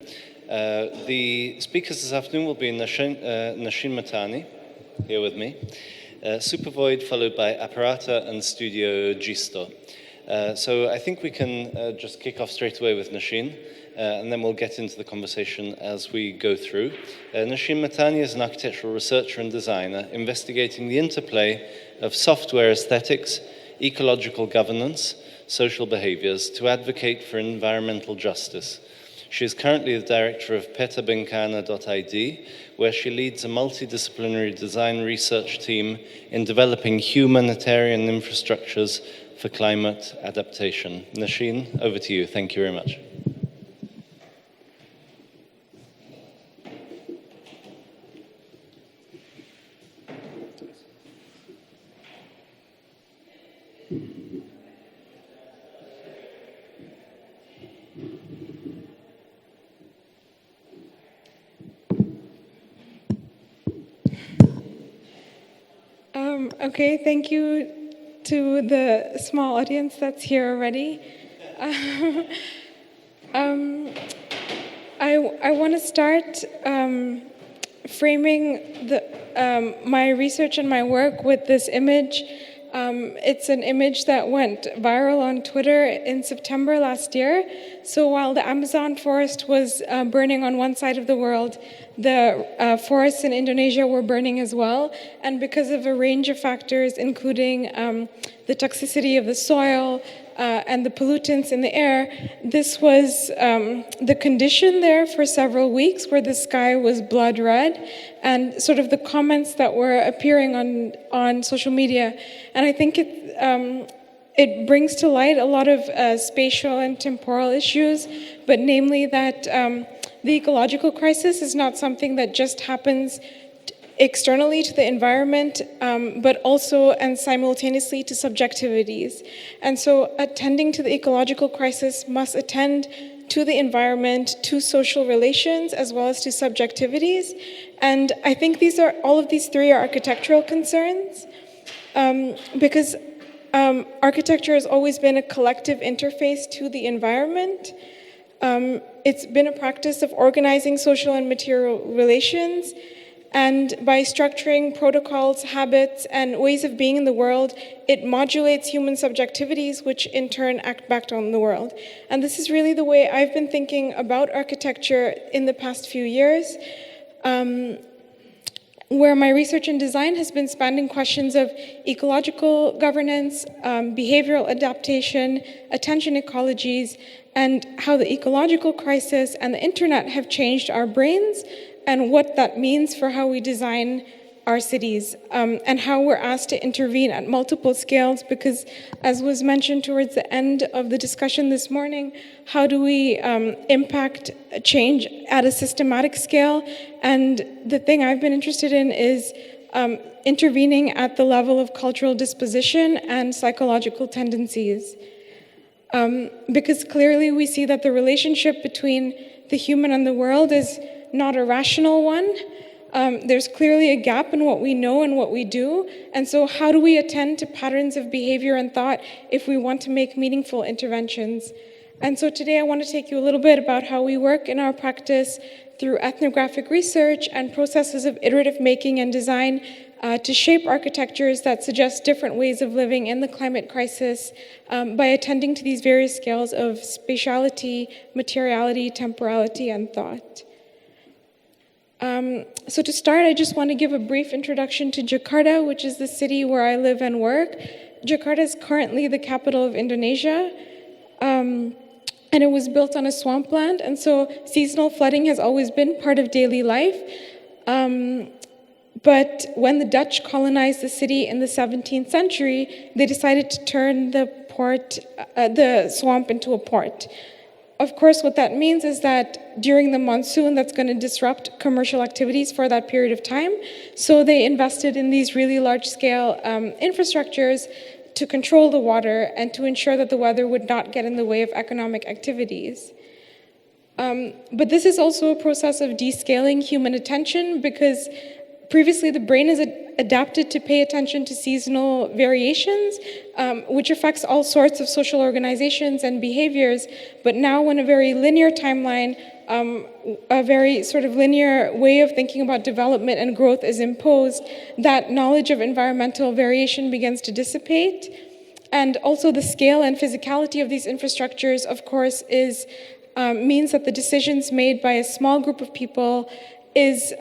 The speakers this afternoon will be Nashin Mahtani, here with me, Supervoid, followed by Apparata and Studio GISTO. So I think we can just kick off straight away with Nashin, and then we'll get into the conversation as we go through. Nashin Mahtani is an architectural researcher and designer investigating the interplay of software aesthetics, ecological governance, social behaviors to advocate for environmental justice. She is currently the director of petabenkana.id, where she leads a multidisciplinary design research team in developing humanitarian infrastructures for climate adaptation. Nashin, over to you. Thank you very much. Okay, thank you to the small audience that's here already. I want to start framing my research and my work with this image. It's an image that went viral on Twitter in September last year. So while the Amazon forest was burning on one side of the world, the forests in Indonesia were burning as well. And because of a range of factors, including the toxicity of the soil and the pollutants in the air, this was the condition there for several weeks where the sky was blood red, and sort of the comments that were appearing on social media. And I think it brings to light a lot of spatial and temporal issues, but namely that the ecological crisis is not something that just happens externally to the environment, but also and simultaneously to subjectivities. And so attending to the ecological crisis must attend to the environment, to social relations, as well as to subjectivities. And I think all of these three are architectural concerns, because architecture has always been a collective interface to the environment. It's been a practice of organizing social and material relations, and by structuring protocols, habits, and ways of being in the world, it modulates human subjectivities, which in turn act back on the world. And this is really the way I've been thinking about architecture in the past few years, where my research and design has been spanning questions of ecological governance, behavioral adaptation, attention ecologies, and how the ecological crisis and the internet have changed our brains, and what that means for how we design our cities, and how we're asked to intervene at multiple scales, because as was mentioned towards the end of the discussion this morning, how do we impact change at a systematic scale? And the thing I've been interested in is intervening at the level of cultural disposition and psychological tendencies. Because clearly we see that the relationship between the human and the world is not a rational one. There's clearly a gap in what we know and what we do. And so how do we attend to patterns of behavior and thought if we want to make meaningful interventions? And so today I want to take you a little bit about how we work in our practice through ethnographic research and processes of iterative making and design to shape architectures that suggest different ways of living in the climate crisis by attending to these various scales of spatiality, materiality, temporality, and thought. So to start, I just want to give a brief introduction to Jakarta, which is the city where I live and work. Jakarta is currently the capital of Indonesia, and it was built on a swampland, and so seasonal flooding has always been part of daily life. But when the Dutch colonized the city in the 17th century, they decided to turn the swamp into a port. Of course, what that means is that during the monsoon, that's going to disrupt commercial activities for that period of time. So they invested in these really large-scale infrastructures to control the water and to ensure that the weather would not get in the way of economic activities. But this is also a process of descaling human attention, because previously the brain is adapted to pay attention to seasonal variations, which affects all sorts of social organizations and behaviors. But now when a very linear timeline a very sort of linear way of thinking about development and growth is imposed, that knowledge of environmental variation begins to dissipate. And also the scale and physicality of these infrastructures, of course, means that the decisions made by a small group of people is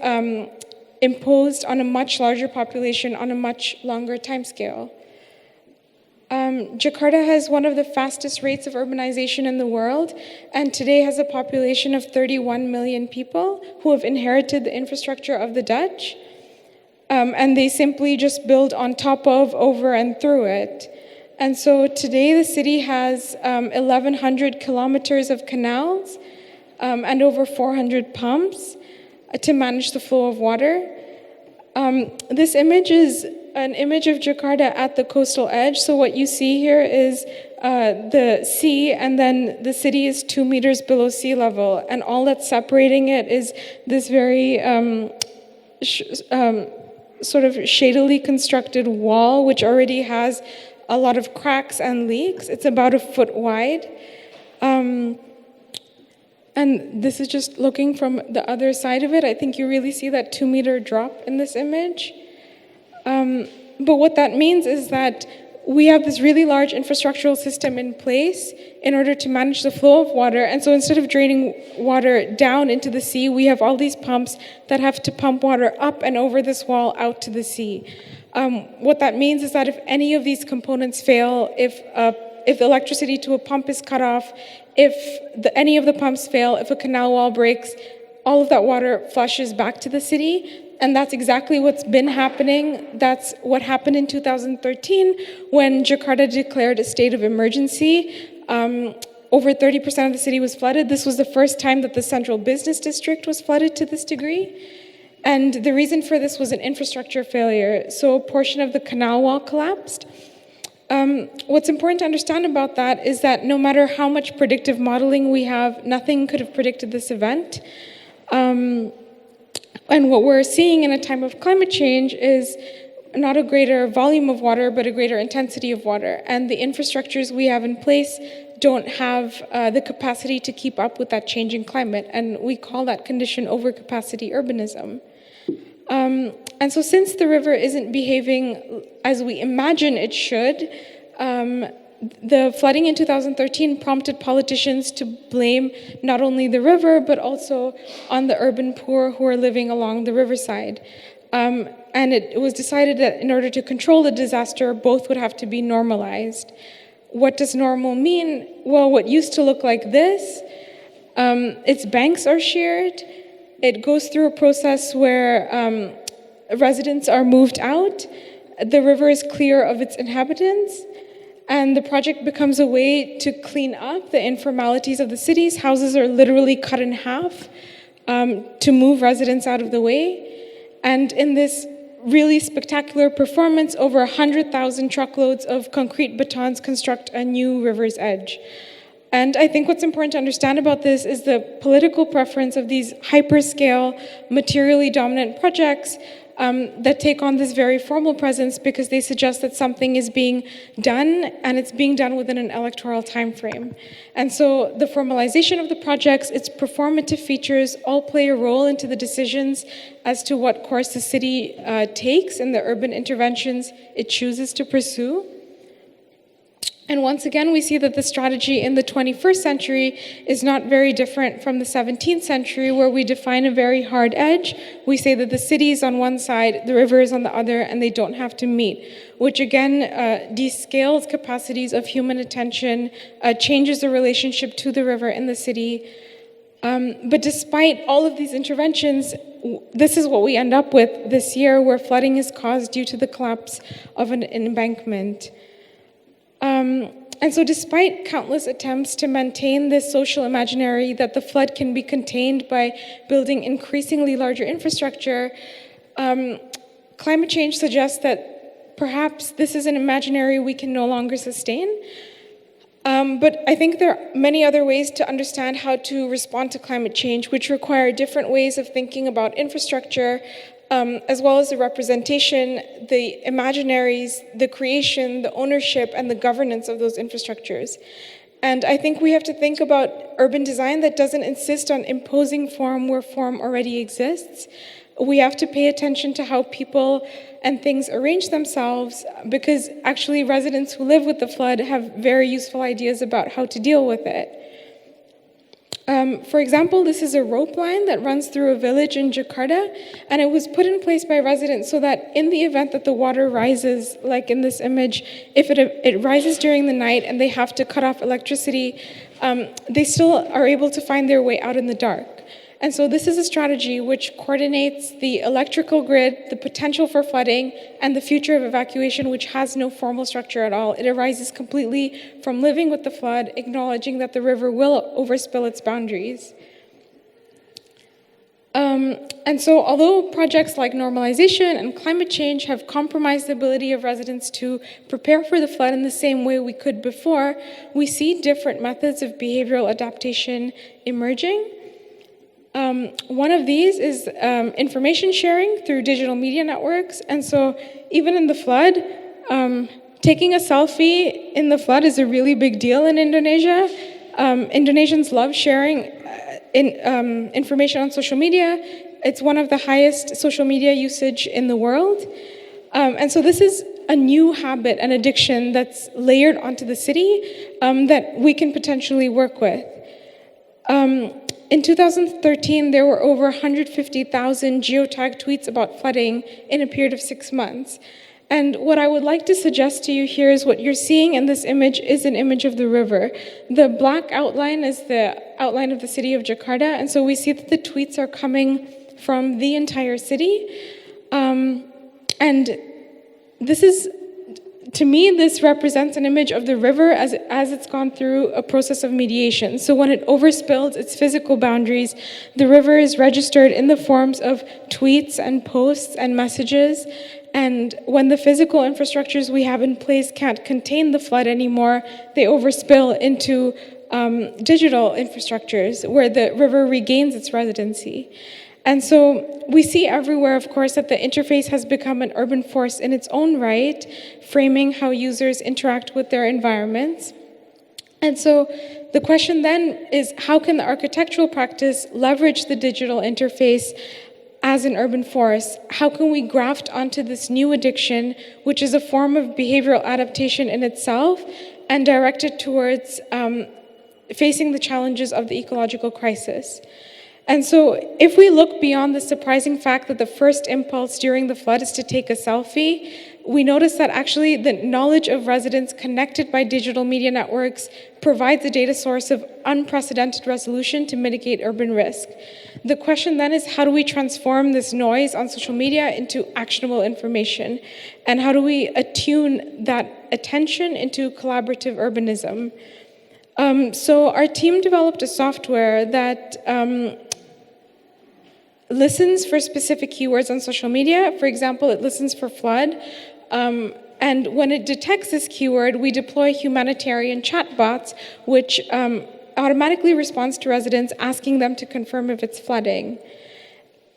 imposed on a much larger population on a much longer timescale. Jakarta has one of the fastest rates of urbanization in the world, and today has a population of 31 million people who have inherited the infrastructure of the Dutch, and they simply just build on top of, over, and through it. And so today the city has 1,100 kilometers of canals and over 400 pumps to manage the flow of water. This image is an image of Jakarta at the coastal edge. So what you see here is the sea, and then the city is 2 meters below sea level, and all that's separating it is this very sort of shadily constructed wall, which already has a lot of cracks and leaks. It's about a foot wide. And this is just looking from the other side of it. I think you really see that 2 meter drop in this image. But what that means is that we have this really large infrastructural system in place in order to manage the flow of water. And so instead of draining water down into the sea, we have all these pumps that have to pump water up and over this wall out to the sea. What that means is that if any of these components fail, if the electricity to a pump is cut off, if any of the pumps fail, if a canal wall breaks, all of that water flushes back to the city. And that's exactly what's been happening. That's what happened in 2013 when Jakarta declared a state of emergency. Over 30% of the city was flooded. This was the first time that the central business district was flooded to this degree. And the reason for this was an infrastructure failure. So a portion of the canal wall collapsed. What's important to understand about that is that no matter how much predictive modeling we have, nothing could have predicted this event. And what we're seeing in a time of climate change is not a greater volume of water, but a greater intensity of water. And the infrastructures we have in place don't have the capacity to keep up with that changing climate. And we call that condition overcapacity urbanism. And so since the river isn't behaving as we imagine it should, the flooding in 2013 prompted politicians to blame not only the river, but also on the urban poor who are living along the riverside. And it was decided that in order to control the disaster, both would have to be normalized. What does normal mean? Well, what used to look like this, its banks are sheared. It goes through a process where residents are moved out. The river is clear of its inhabitants. And the project becomes a way to clean up the informalities of the cities. Houses are literally cut in half to move residents out of the way. And in this really spectacular performance, over 100,000 truckloads of concrete batons construct a new river's edge. And I think what's important to understand about this is the political preference of these hyperscale, materially dominant projects that take on this very formal presence because they suggest that something is being done, and it's being done within an electoral time frame. And so the formalization of the projects, its performative features, all play a role into the decisions as to what course the city takes in the urban interventions it chooses to pursue. And once again, we see that the strategy in the 21st century is not very different from the 17th century, where we define a very hard edge. We say that the city is on one side, the river is on the other, and they don't have to meet, which again descales capacities of human attention, changes the relationship to the river in the city. But despite all of these interventions, this is what we end up with this year, where flooding is caused due to the collapse of an embankment. And so despite countless attempts to maintain this social imaginary that the flood can be contained by building increasingly larger infrastructure, climate change suggests that perhaps this is an imaginary we can no longer sustain. But I think there are many other ways to understand how to respond to climate change, which require different ways of thinking about infrastructure, as well as the representation, the imaginaries, the creation, the ownership, and the governance of those infrastructures. And I think we have to think about urban design that doesn't insist on imposing form where form already exists. We have to pay attention to how people and things arrange themselves, because actually residents who live with the flood have very useful ideas about how to deal with it. For example, this is a rope line that runs through a village in Jakarta, and it was put in place by residents so that in the event that the water rises, like in this image, if it rises during the night and they have to cut off electricity, they still are able to find their way out in the dark. And so this is a strategy which coordinates the electrical grid, the potential for flooding, and the future of evacuation, which has no formal structure at all. It arises completely from living with the flood, acknowledging that the river will overspill its boundaries. And so although projects like normalization and climate change have compromised the ability of residents to prepare for the flood in the same way we could before, we see different methods of behavioral adaptation emerging. One of these is information sharing through digital media networks. And so even in the flood, taking a selfie in the flood is a really big deal in Indonesia. Indonesians love sharing information on social media. It's one of the highest social media usage in the world. And so this is a new habit, an addiction that's layered onto the city that we can potentially work with. In 2013, there were over 150,000 geotagged tweets about flooding in a period of 6 months. And what I would like to suggest to you here is what you're seeing in this image is an image of the river. The black outline is the outline of the city of Jakarta, and so we see that the tweets are coming from the entire city. And this is, to me, this represents an image of the river as it's gone through a process of mediation. So when it overspills its physical boundaries, the river is registered in the forms of tweets and posts and messages. And when the physical infrastructures we have in place can't contain the flood anymore, they overspill into digital infrastructures where the river regains its residency. And so we see everywhere, of course, that the interface has become an urban force in its own right, framing how users interact with their environments. And so the question then is, how can the architectural practice leverage the digital interface as an urban force? How can we graft onto this new addiction, which is a form of behavioral adaptation in itself, and direct it towards facing the challenges of the ecological crisis? And so if we look beyond the surprising fact that the first impulse during the flood is to take a selfie, we notice that actually the knowledge of residents connected by digital media networks provides a data source of unprecedented resolution to mitigate urban risk. The question then is, how do we transform this noise on social media into actionable information? And how do we attune that attention into collaborative urbanism? So our team developed a software that listens for specific keywords on social media. For example, it listens for flood. And when it detects this keyword, we deploy humanitarian chatbots, which automatically responds to residents asking them to confirm if it's flooding.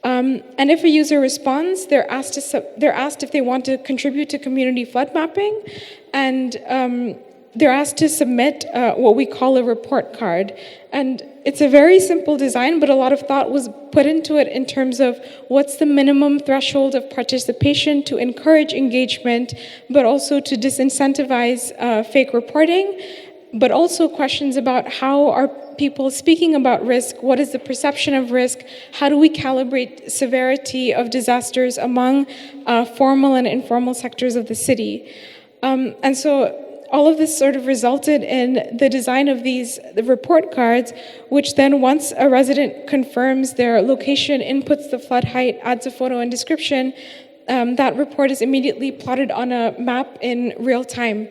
And if a user responds, they're asked if they want to contribute to community flood mapping, and they're asked to submit what we call a report card. And it's a very simple design, but a lot of thought was put into it in terms of what's the minimum threshold of participation to encourage engagement, but also to disincentivize fake reporting, but also questions about how are people speaking about risk, what is the perception of risk, how do we calibrate severity of disasters among formal and informal sectors of the city. And so all of this sort of resulted in the design of the report cards, which then once a resident confirms their location, inputs the flood height, adds a photo and description, that report is immediately plotted on a map in real time.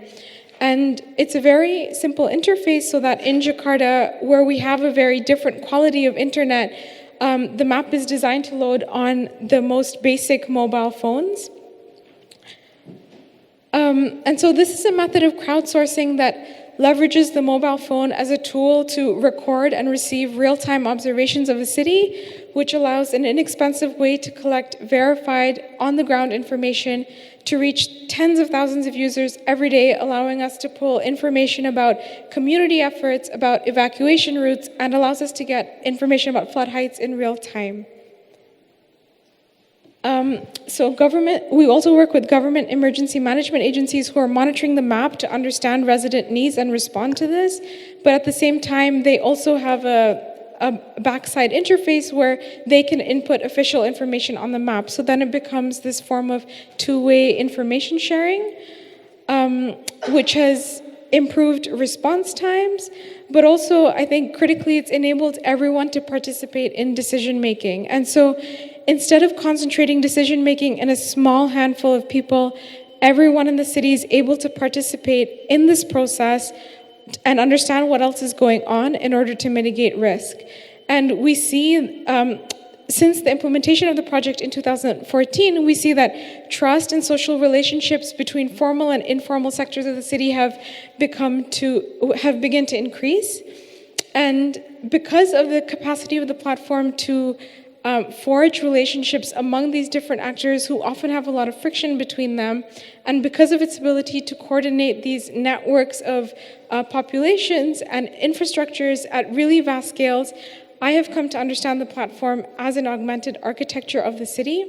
And it's a very simple interface so that in Jakarta, where we have a very different quality of internet, the map is designed to load on the most basic mobile phones. And so this is a method of crowdsourcing that leverages the mobile phone as a tool to record and receive real-time observations of a city, which allows an inexpensive way to collect verified, on-the-ground information to reach tens of thousands of users every day, allowing us to pull information about community efforts, about evacuation routes, and allows us to get information about flood heights in real time. We also work with government emergency management agencies who are monitoring the map to understand resident needs and respond to this. But at the same time, they also have a backside interface where they can input official information on the map. So then it becomes this form of two-way information sharing, which has improved response times, but also I think critically it's enabled everyone to participate in decision making. And so instead of concentrating decision making in a small handful of people, everyone in the city is able to participate in this process and understand what else is going on in order to mitigate risk. And we see, since the implementation of the project in 2014, we see that trust and social relationships between formal and informal sectors of the city have begun to increase. And because of the capacity of the platform to forge relationships among these different actors who often have a lot of friction between them, and because of its ability to coordinate these networks of populations and infrastructures at really vast scales, I have come to understand the platform as an augmented architecture of the city.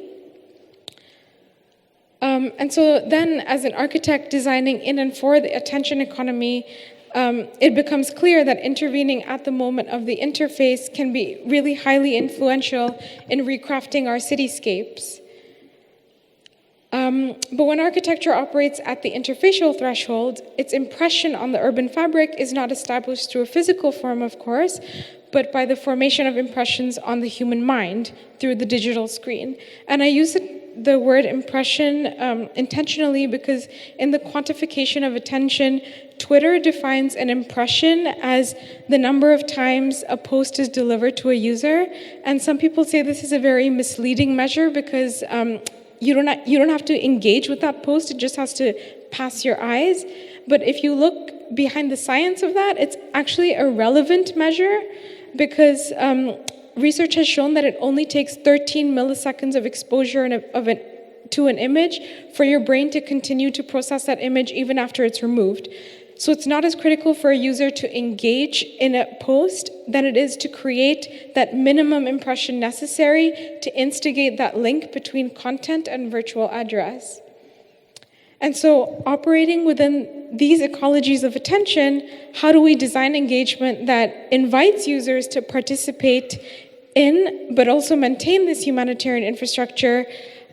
And so then, as an architect designing in and for the attention economy, it becomes clear that intervening at the moment of the interface can be really highly influential in recrafting our cityscapes. But when architecture operates at the interfacial threshold, its impression on the urban fabric is not established through a physical form, of course, but by the formation of impressions on the human mind through the digital screen. And I use the word impression intentionally because in the quantification of attention, Twitter defines an impression as the number of times a post is delivered to a user. And some people say this is a very misleading measure because you don't have to engage with that post, it just has to pass your eyes. But if you look behind the science of that, it's actually a relevant measure because research has shown that it only takes 13 milliseconds of exposure to an image for your brain to continue to process that image even after it's removed. So it's not as critical for a user to engage in a post than it is to create that minimum impression necessary to instigate that link between content and virtual address. And so operating within these ecologies of attention, how do we design engagement that invites users to participate in, but also maintain this humanitarian infrastructure?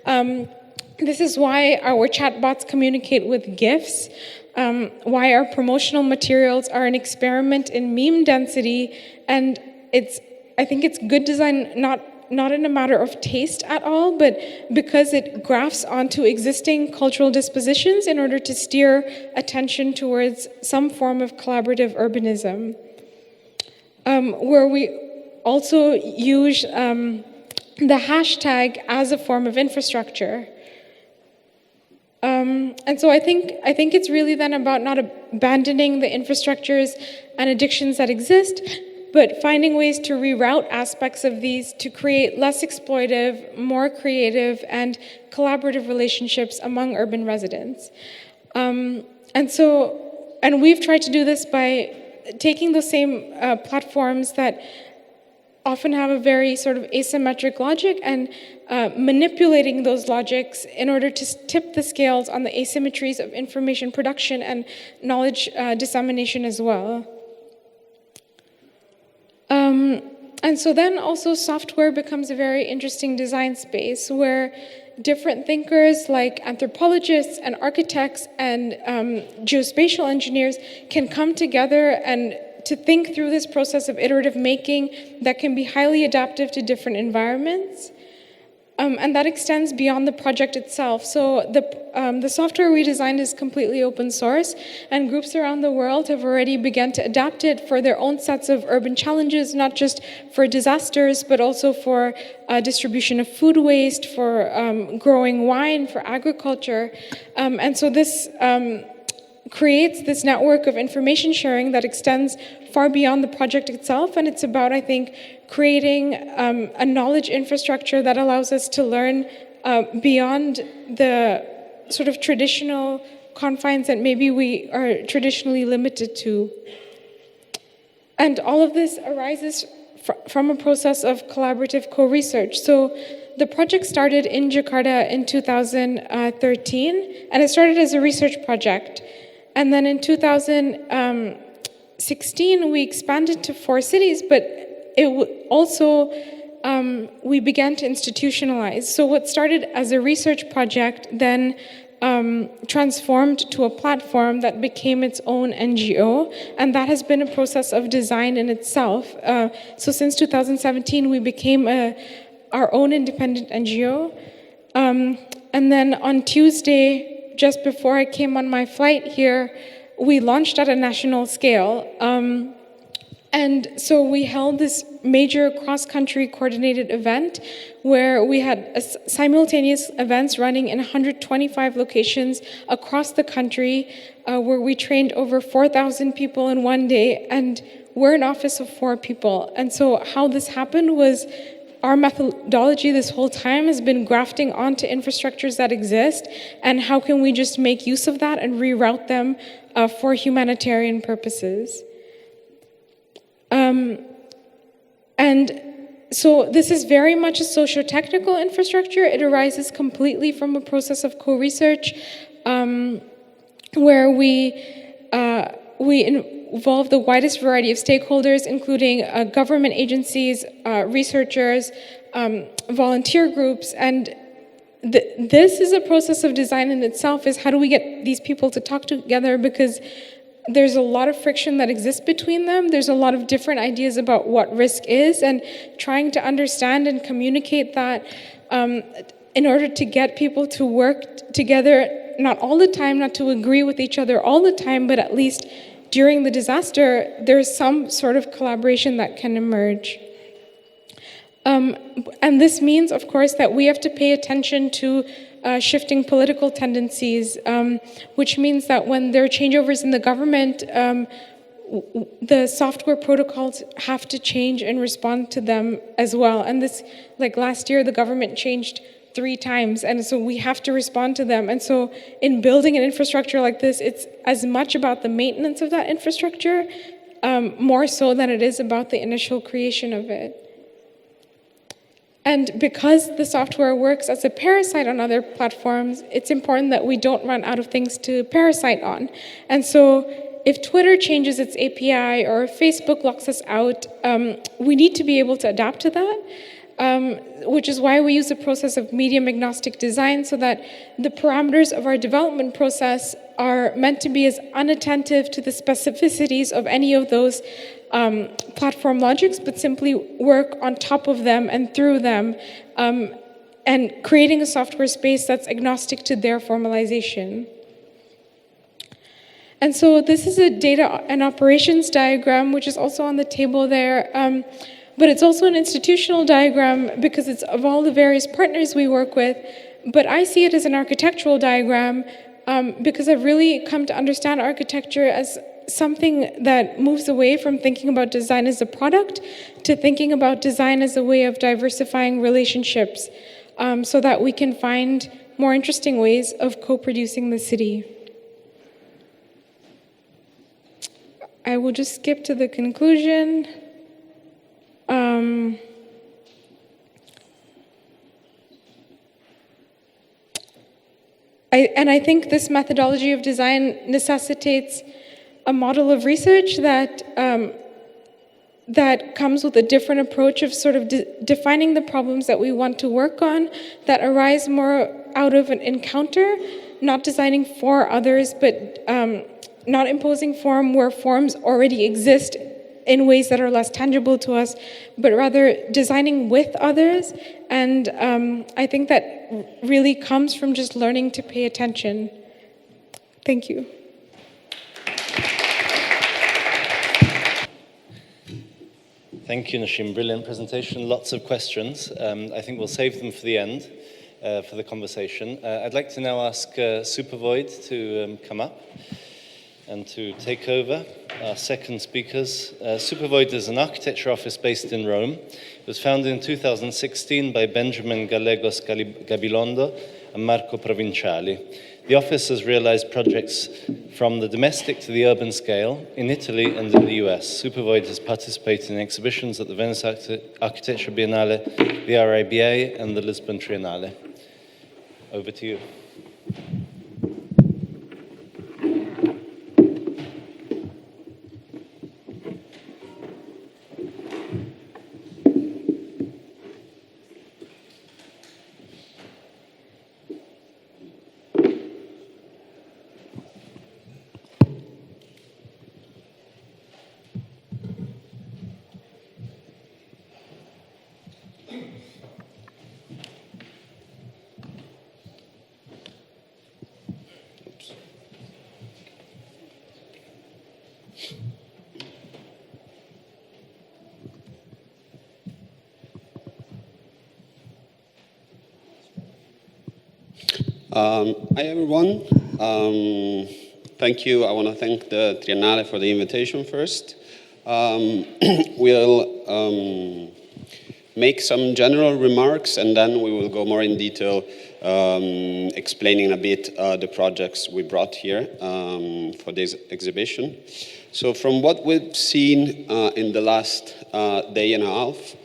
This is why our chatbots communicate with GIFs, why our promotional materials are an experiment in meme density, and I think it's good design, not in a matter of taste at all, but because it grafts onto existing cultural dispositions in order to steer attention towards some form of collaborative urbanism, where we also use the hashtag as a form of infrastructure. And so I think it's really then about not abandoning the infrastructures and addictions that exist, but finding ways to reroute aspects of these to create less exploitive, more creative, and collaborative relationships among urban residents. And we've tried to do this by taking those same platforms that often have a very sort of asymmetric logic and manipulating those logics in order to tip the scales on the asymmetries of information production and knowledge dissemination as well. And so then also software becomes a very interesting design space where different thinkers like anthropologists and architects and geospatial engineers can come together and to think through this process of iterative making that can be highly adaptive to different environments. And that extends beyond the project itself. So the software we designed is completely open source, and groups around the world have already begun to adapt it for their own sets of urban challenges, not just for disasters, but also for distribution of food waste, for growing wine, for agriculture. And so creates this network of information sharing that extends far beyond the project itself. And it's about, I think, creating a knowledge infrastructure that allows us to learn beyond the sort of traditional confines that maybe we are traditionally limited to. And all of this arises from a process of collaborative co-research. So the project started in Jakarta in 2013, and it started as a research project. And then in 2016, we expanded to 4 cities, but we began to institutionalize. So what started as a research project then transformed to a platform that became its own NGO, and that has been a process of design in itself. So since 2017, we became our own independent NGO. And then on Tuesday, just before I came on my flight here, we launched at a national scale. And so we held this major cross-country coordinated event where we had simultaneous events running in 125 locations across the country, where we trained over 4,000 people in one day, and we're an office of 4 people. And so how this happened was our methodology this whole time has been grafting onto infrastructures that exist, and how can we just make use of that and reroute them for humanitarian purposes. And so this is very much a socio-technical infrastructure. It arises completely from a process of co-research where we involve the widest variety of stakeholders, including government agencies, researchers, volunteer groups, and this is a process of design in itself, is how do we get these people to talk together, because there's a lot of friction that exists between them. There's a lot of different ideas about what risk is, and trying to understand and communicate that in order to get people to work together, not all the time, not to agree with each other all the time, but at least during the disaster, there's some sort of collaboration that can emerge. And this means, of course, that we have to pay attention to shifting political tendencies, which means that when there are changeovers in the government, the software protocols have to change and respond to them as well. And this, like last year, the government changed 3 times, and so we have to respond to them. And so in building an infrastructure like this, it's as much about the maintenance of that infrastructure, more so than it is about the initial creation of it. And because the software works as a parasite on other platforms, it's important that we don't run out of things to parasite on. And so if Twitter changes its API or if Facebook locks us out, we need to be able to adapt to that, which is why we use the process of medium-agnostic design, so that the parameters of our development process are meant to be as unattentive to the specificities of any of those platform logics, but simply work on top of them and through them, and creating a software space that's agnostic to their formalization. And so this is a data and operations diagram, which is also on the table there, but it's also an institutional diagram because it's of all the various partners we work with, but I see it as an architectural diagram because I've really come to understand architecture as something that moves away from thinking about design as a product to thinking about design as a way of diversifying relationships, so that we can find more interesting ways of co-producing the city. I will just skip to the conclusion. I think this methodology of design necessitates a model of research that that comes with a different approach of sort of defining the problems that we want to work on, that arise more out of an encounter, not designing for others, but not imposing form where forms already exist in ways that are less tangible to us, but rather designing with others. And I think that really comes from just learning to pay attention. Thank you. Thank you, Nashin. Brilliant presentation. Lots of questions. I think we'll save them for the end, for the conversation. I'd like to now ask Supervoid to come up. And to take over, our second speakers, Supervoid is an architecture office based in Rome. It was founded in 2016 by Benjamin Gallegos Gabilondo and Marco Provinciali. The office has realized projects from the domestic to the urban scale in Italy and in the US. Supervoid has participated in exhibitions at the Venice Architecture Biennale, the RIBA, and the Lisbon Triennale. Over to you. Hi, everyone. Thank you. I want to thank the Triennale for the invitation first. We'll make some general remarks, and then we will go more in detail, explaining a bit the projects we brought here for this exhibition. So from what we've seen in the last day and a half,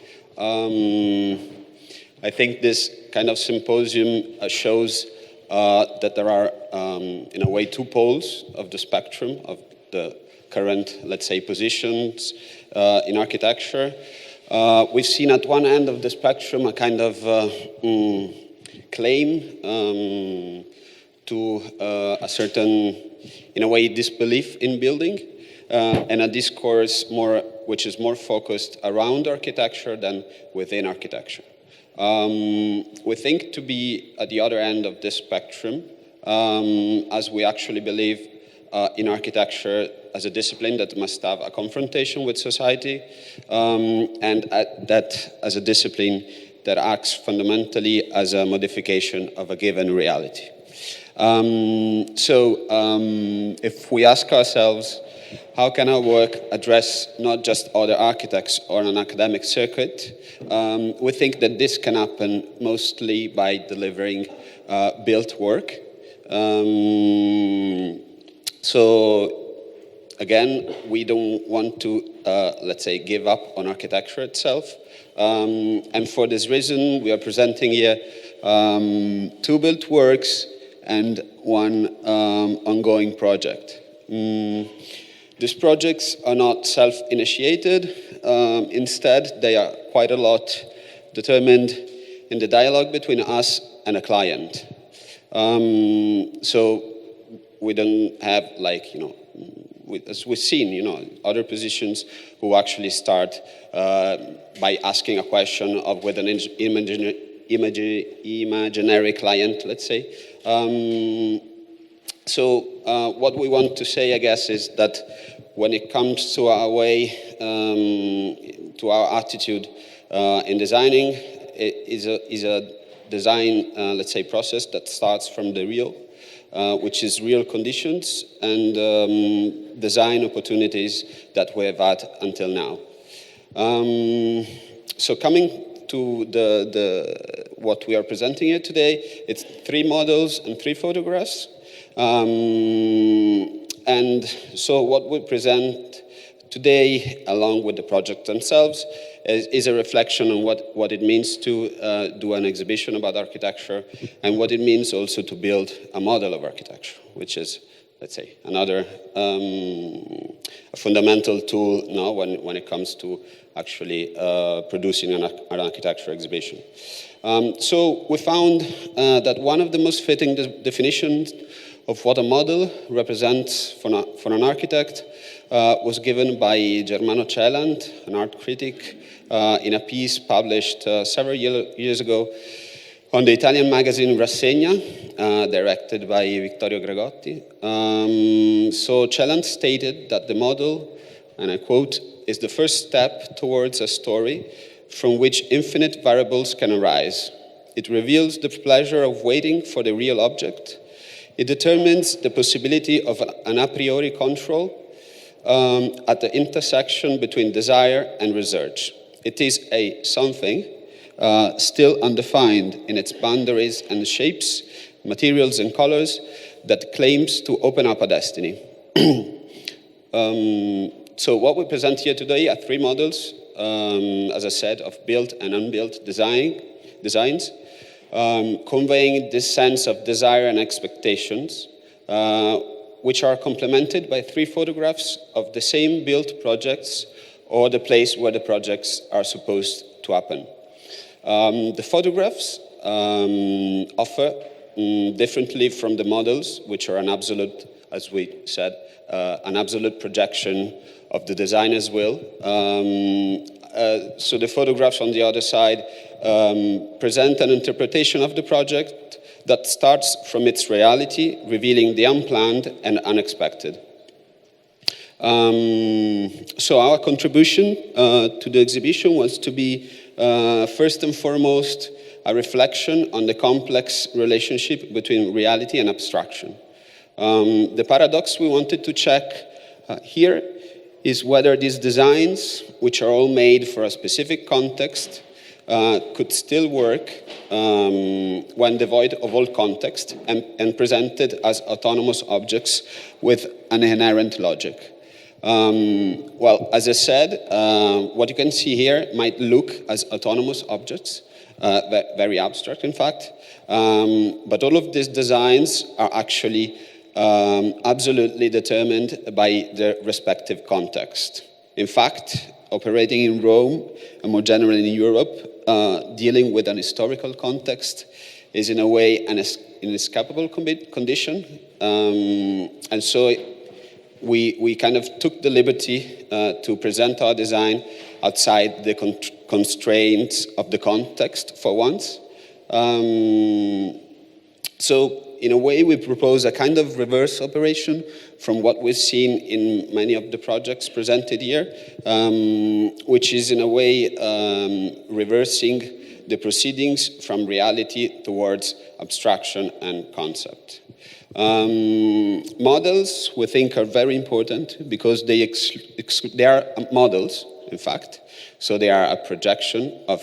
I think this kind of symposium shows that there are, in a way, two poles of the spectrum of the current, let's say, positions in architecture. We've seen at one end of the spectrum a kind of claim to a certain, in a way, disbelief in building, and a discourse which is more focused around architecture than within architecture. We think to be at the other end of this spectrum, as we actually believe in architecture as a discipline that must have a confrontation with society, and that as a discipline that acts fundamentally as a modification of a given reality. If we ask ourselves, how can our work address not just other architects or an academic circuit? We think that this can happen mostly by delivering built work. Again, we don't want to, let's say, give up on architecture itself. And for this reason, we are presenting here two built works and one ongoing project. These projects are not self-initiated. Instead, they are quite a lot determined in the dialogue between us and a client. So we don't have, like, as we've seen, other positions who actually start by asking a question of with an imaginary client, let's say. What we want to say, I guess, is that when it comes to our way, to our attitude in designing, it is a design, let's say, process that starts from the real, which is real conditions and design opportunities that we have had until now. So coming to what we are presenting here today, it's 3 models and 3 photographs. And so what we present today, along with the project themselves, is a reflection on what it means to do an exhibition about architecture and what it means also to build a model of architecture, which is, let's say, another a fundamental tool now when it comes to actually producing an architecture exhibition. So we found that one of the most fitting definitions of what a model represents for an architect was given by Germano Celant, an art critic, in a piece published several years ago on the Italian magazine Rassegna, directed by Vittorio Gregotti. So Celant stated that the model, and I quote, is the first step towards a story from which infinite variables can arise. It reveals the pleasure of waiting for the real object. It determines the possibility of an a priori control at the intersection between desire and research. It is a something still undefined in its boundaries and shapes, materials and colors, that claims to open up a destiny. So what we present here today are three models, as I said, of built and unbuilt designs, conveying this sense of desire and expectations, which are complemented by three photographs of the same built projects or the place where the projects are supposed to happen. The photographs offer, differently from the models, which are an absolute, as we said, an absolute projection of the designer's will. So the photographs on the other side present an interpretation of the project that starts from its reality, revealing the unplanned and unexpected. So our contribution to the exhibition was to be, first and foremost, a reflection on the complex relationship between reality and abstraction. The paradox we wanted to check here is whether these designs, which are all made for a specific context, could still work when devoid of all context and presented as autonomous objects with an inherent logic. Well, as I said, what you can see here might look as autonomous objects, very abstract, in fact, but all of these designs are actually absolutely determined by their respective context. In fact, operating in Rome, and more generally in Europe, dealing with an historical context is in a way an inescapable condition. And so we kind of took the liberty to present our design outside the constraints of the context for once. So in a way, we propose a kind of reverse operation from what we've seen in many of the projects presented here, which is in a way reversing the proceedings from reality towards abstraction and concept. Models, we think, are very important because they are models, in fact. So they are a projection of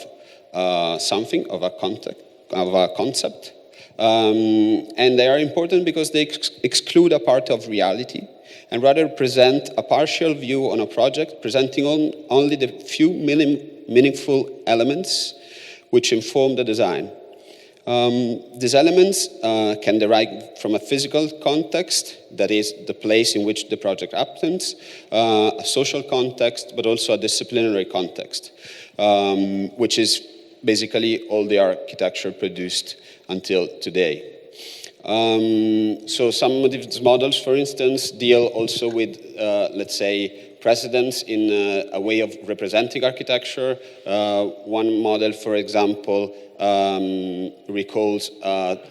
something, of a concept. And they are important because they exclude a part of reality and rather present a partial view on a project, presenting only the few meaningful elements which inform the design. These elements can derive from a physical context, that is, the place in which the project happens, a social context, but also a disciplinary context, which is basically all the architecture produced until today. So some of these models, for instance, deal also with, let's say, precedents in a way of representing architecture. One model, for example, recalls,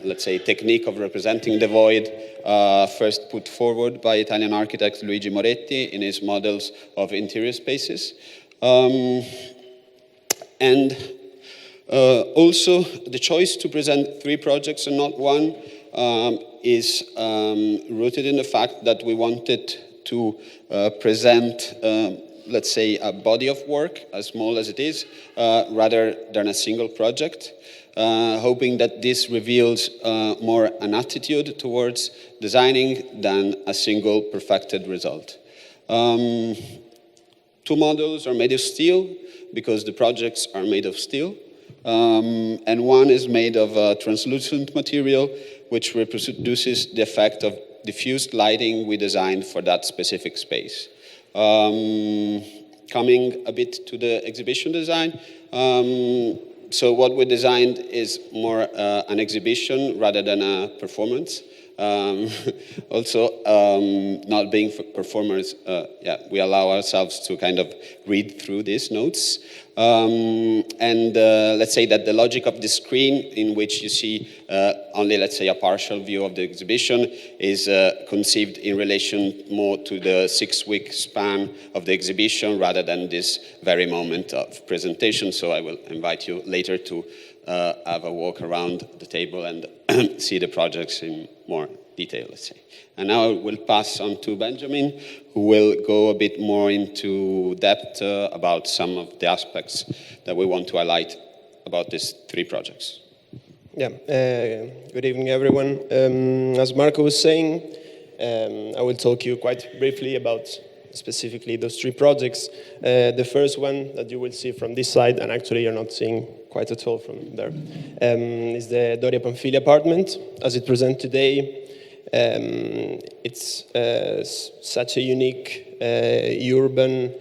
let's say, technique of representing the void, first put forward by Italian architect Luigi Moretti in his models of interior spaces. And also, the choice to present three projects and not one is rooted in the fact that we wanted to present, let's say, a body of work, as small as it is, rather than a single project, hoping that this reveals more an attitude towards designing than a single perfected result. Two models are made of steel because the projects are made of steel. And one is made of a translucent material which reproduces the effect of diffused lighting we designed for that specific space. Coming a bit to the exhibition design, so what we designed is more an exhibition rather than a performance. Also, not being performers, we allow ourselves to kind of read through these notes. And let's say that the logic of the screen, in which you see only, let's say, a partial view of the exhibition, is conceived in relation more to the 6-week span of the exhibition rather than this very moment of presentation. So I will invite you later to have a walk around the table and see the projects in more detail, let's say. And now I will pass on to Benjamin, who will go a bit more into depth about some of the aspects that we want to highlight about these three projects. Yeah, good evening, everyone. As Marco was saying, I will talk you quite briefly about specifically those three projects. The first one that you will see from this side, and actually you're not seeing quite at all from there, is the Doria Pamphili apartment. As it presents today, it's such a unique urban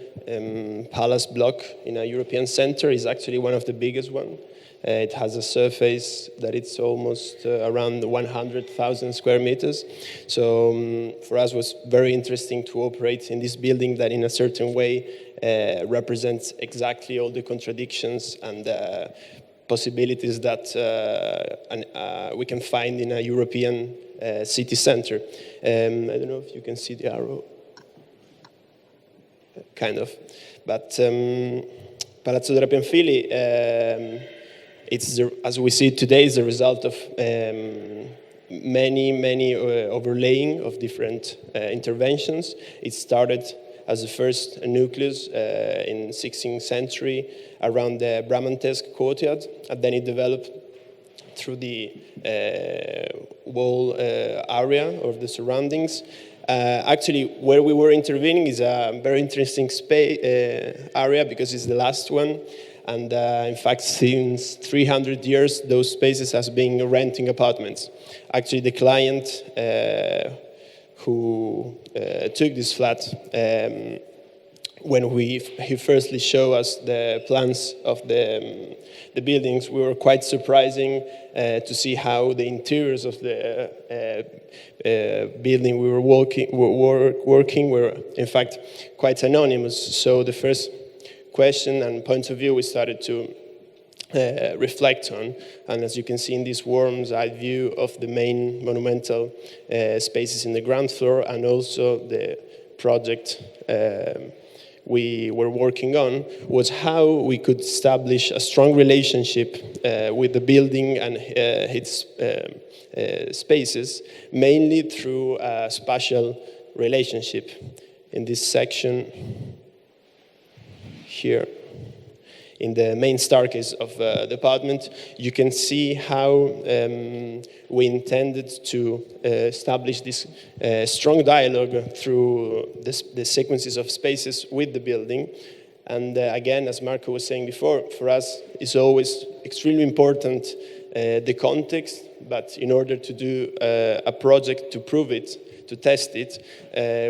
palace block in a European center. It's actually one of the biggest ones. It has a surface that it's almost around 100,000 square meters. So for us, it was very interesting to operate in this building that in a certain way represents exactly all the contradictions and possibilities that we can find in a European city center. I don't know if you can see the arrow. Kind of. But Palazzo Doria Pamphili, as we see today, is the result of many overlaying of different interventions. It started as the first nucleus in 16th century around the Bramantesque courtyard, and then it developed through the wall area of the surroundings. Actually, where we were intervening is a very interesting area because it's the last one. And in fact, since 300 years, those spaces has been renting apartments. Actually, the client who took this flat, when he firstly showed us the plans of the buildings, we were quite surprising to see how the interiors of the building we were working were in fact quite anonymous. So the first question and point of view we started to reflect on, and as you can see in this worm's eye view of the main monumental spaces in the ground floor, and also the project we were working on, was how we could establish a strong relationship with the building and its spaces, mainly through a spatial relationship. In this section here, in the main staircase of the apartment, you can see how we intended to establish this strong dialogue through the sequences of spaces with the building. And again, as Marco was saying before, for us it's always extremely important the context, but in order to do a project to prove it, to test it,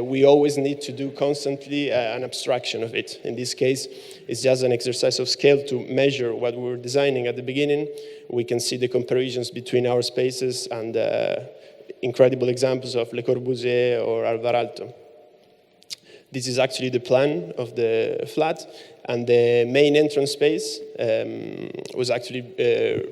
we always need to do constantly an abstraction of it. In this case, it's just an exercise of scale to measure what we were designing at the beginning. We can see the comparisons between our spaces and incredible examples of Le Corbusier or Alvarado. This is actually the plan of the flat, and the main entrance space was actually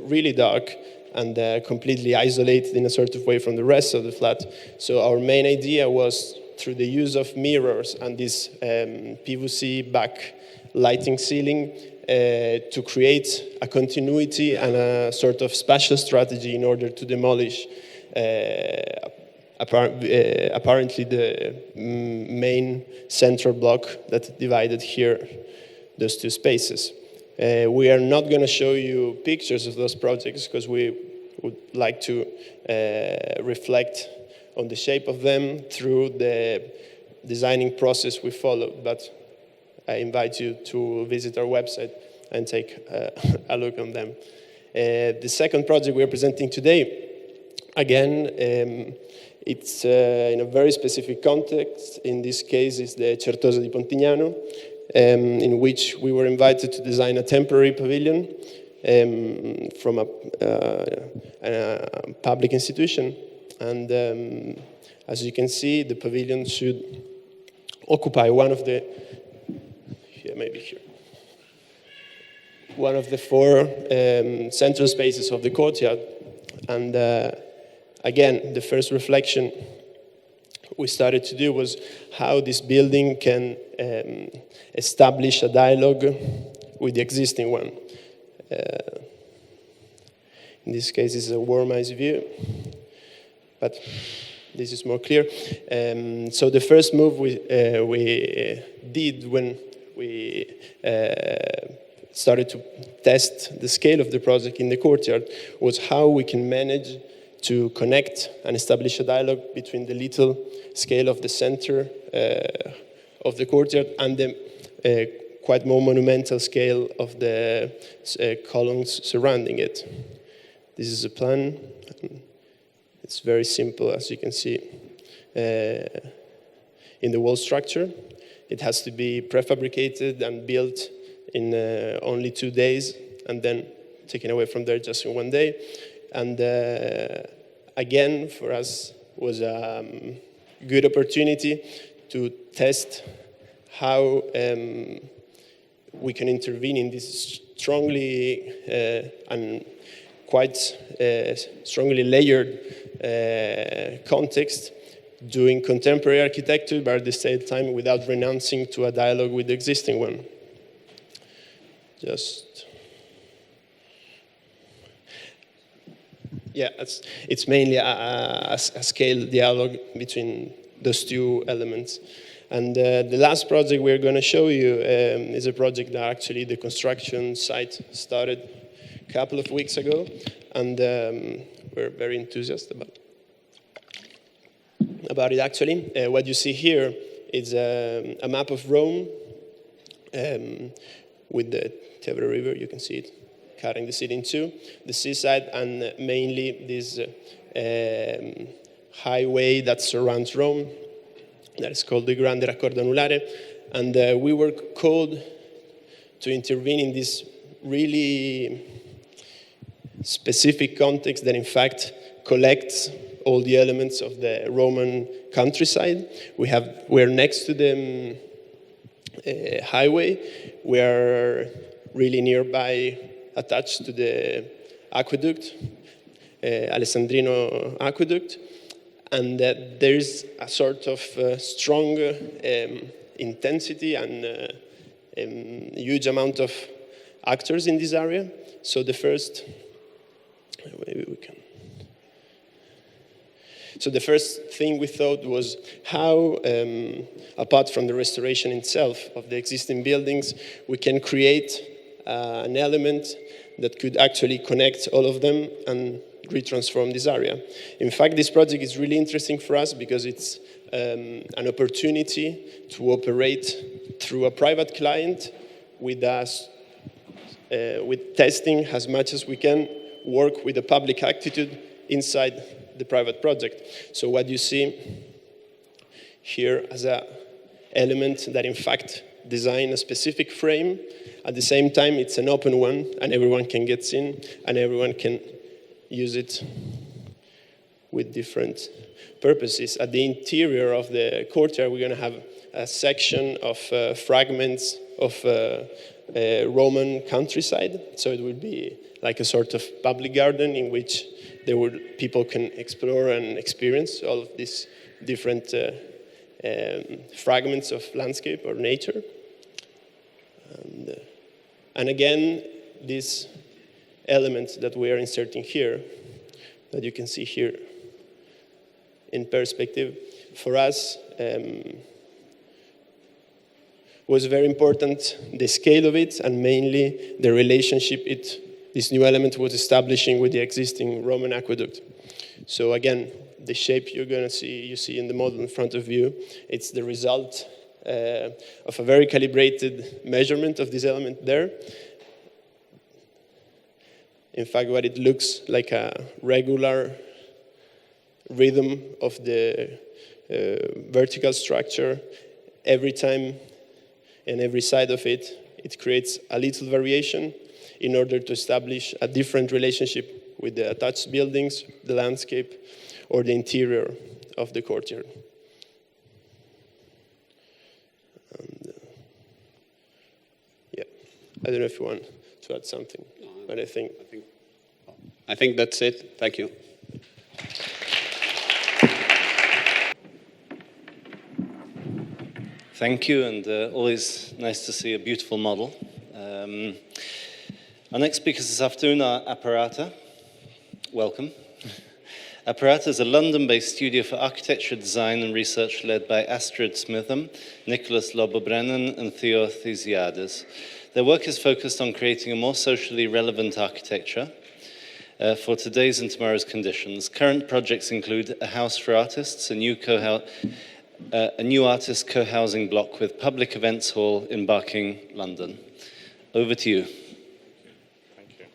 really dark and completely isolated in a sort of way from the rest of the flat. So our main idea was, through the use of mirrors and this PVC back lighting ceiling, to create a continuity and a sort of spatial strategy in order to demolish apparently the main central block that divided here those two spaces. We are not going to show you pictures of those projects because we would like to reflect on the shape of them through the designing process we followed. But I invite you to visit our website and take a look on them. The second project we are presenting today, again, it's in a very specific context. In this case, it's the Certosa di Pontignano, in which we were invited to design a temporary pavilion from a public institution. And as you can see, the pavilion should occupy one of the, one of the four central spaces of the courtyard. And again, the first reflection we started to do was how this building can establish a dialogue with the existing one. In this case, it's a warm eyes view, but this is more clear. So the first move we did when we started to test the scale of the project in the courtyard was how we can manage to connect and establish a dialogue between the little scale of the center of the courtyard and the quite more monumental scale of the columns surrounding it. This is a plan. It's very simple, as you can see, in the wall structure. It has to be prefabricated and built in only 2 days, and then taken away from there just in 1 day. And again, for us, was a good opportunity to test how we can intervene in this strongly and quite strongly layered context, doing contemporary architecture, but at the same time without renouncing to a dialogue with the existing one. It's mainly a scale dialogue between those two elements. And the last project we're going to show you is a project that actually the construction site started a couple of weeks ago, and we're very enthusiastic about it actually. What you see here is a map of Rome with the Tevere River, you can see it, cutting the city in two, the seaside, and mainly this highway that surrounds Rome, that is called the Grande Raccordo Anulare. And we were called to intervene in this really specific context that in fact collects all the elements of the Roman countryside. We're next to the highway. We're really nearby, attached to the aqueduct, Alessandrino aqueduct, and there's a sort of strong intensity and huge amount of actors in this area. So the first, So the first thing we thought was how, apart from the restoration itself of the existing buildings, we can create an element that could actually connect all of them and retransform this area. In fact, this project is really interesting for us because it's an opportunity to operate through a private client with us, with testing as much as we can, work with a public attitude inside the private project. So what you see here as an element that in fact design a specific frame, at the same time it's an open one and everyone can get in and everyone can use it with different purposes. At the interior of the courtyard we're going to have a section of fragments of Roman countryside, so it would be like a sort of public garden in which people can explore and experience all of these different fragments of landscape or nature. And again, this element that we are inserting here, that you can see here in perspective, for us was very important, the scale of it, and mainly the relationship this new element was establishing with the existing Roman aqueduct. So again, the shape you see in the model in front of you, it's the result of a very calibrated measurement of this element there. In fact, what it looks like a regular rhythm of the vertical structure, every time and every side of it, it creates a little variation in order to establish a different relationship with the attached buildings, the landscape, or the interior of the courtyard. And, I don't know if you want to add something, but I think that's it. Thank you. Thank you, and always nice to see a beautiful model. Our next speakers this afternoon are Apparata. Welcome. Apparata is a London-based studio for architecture, design and research led by Astrid Smitham, Nicholas Lobo-Brennan and Theo Thesiades. Their work is focused on creating a more socially relevant architecture for today's and tomorrow's conditions. Current projects include a house for artists, a new artist co-housing block with public events hall in Barking, London. Over to you. Thank you.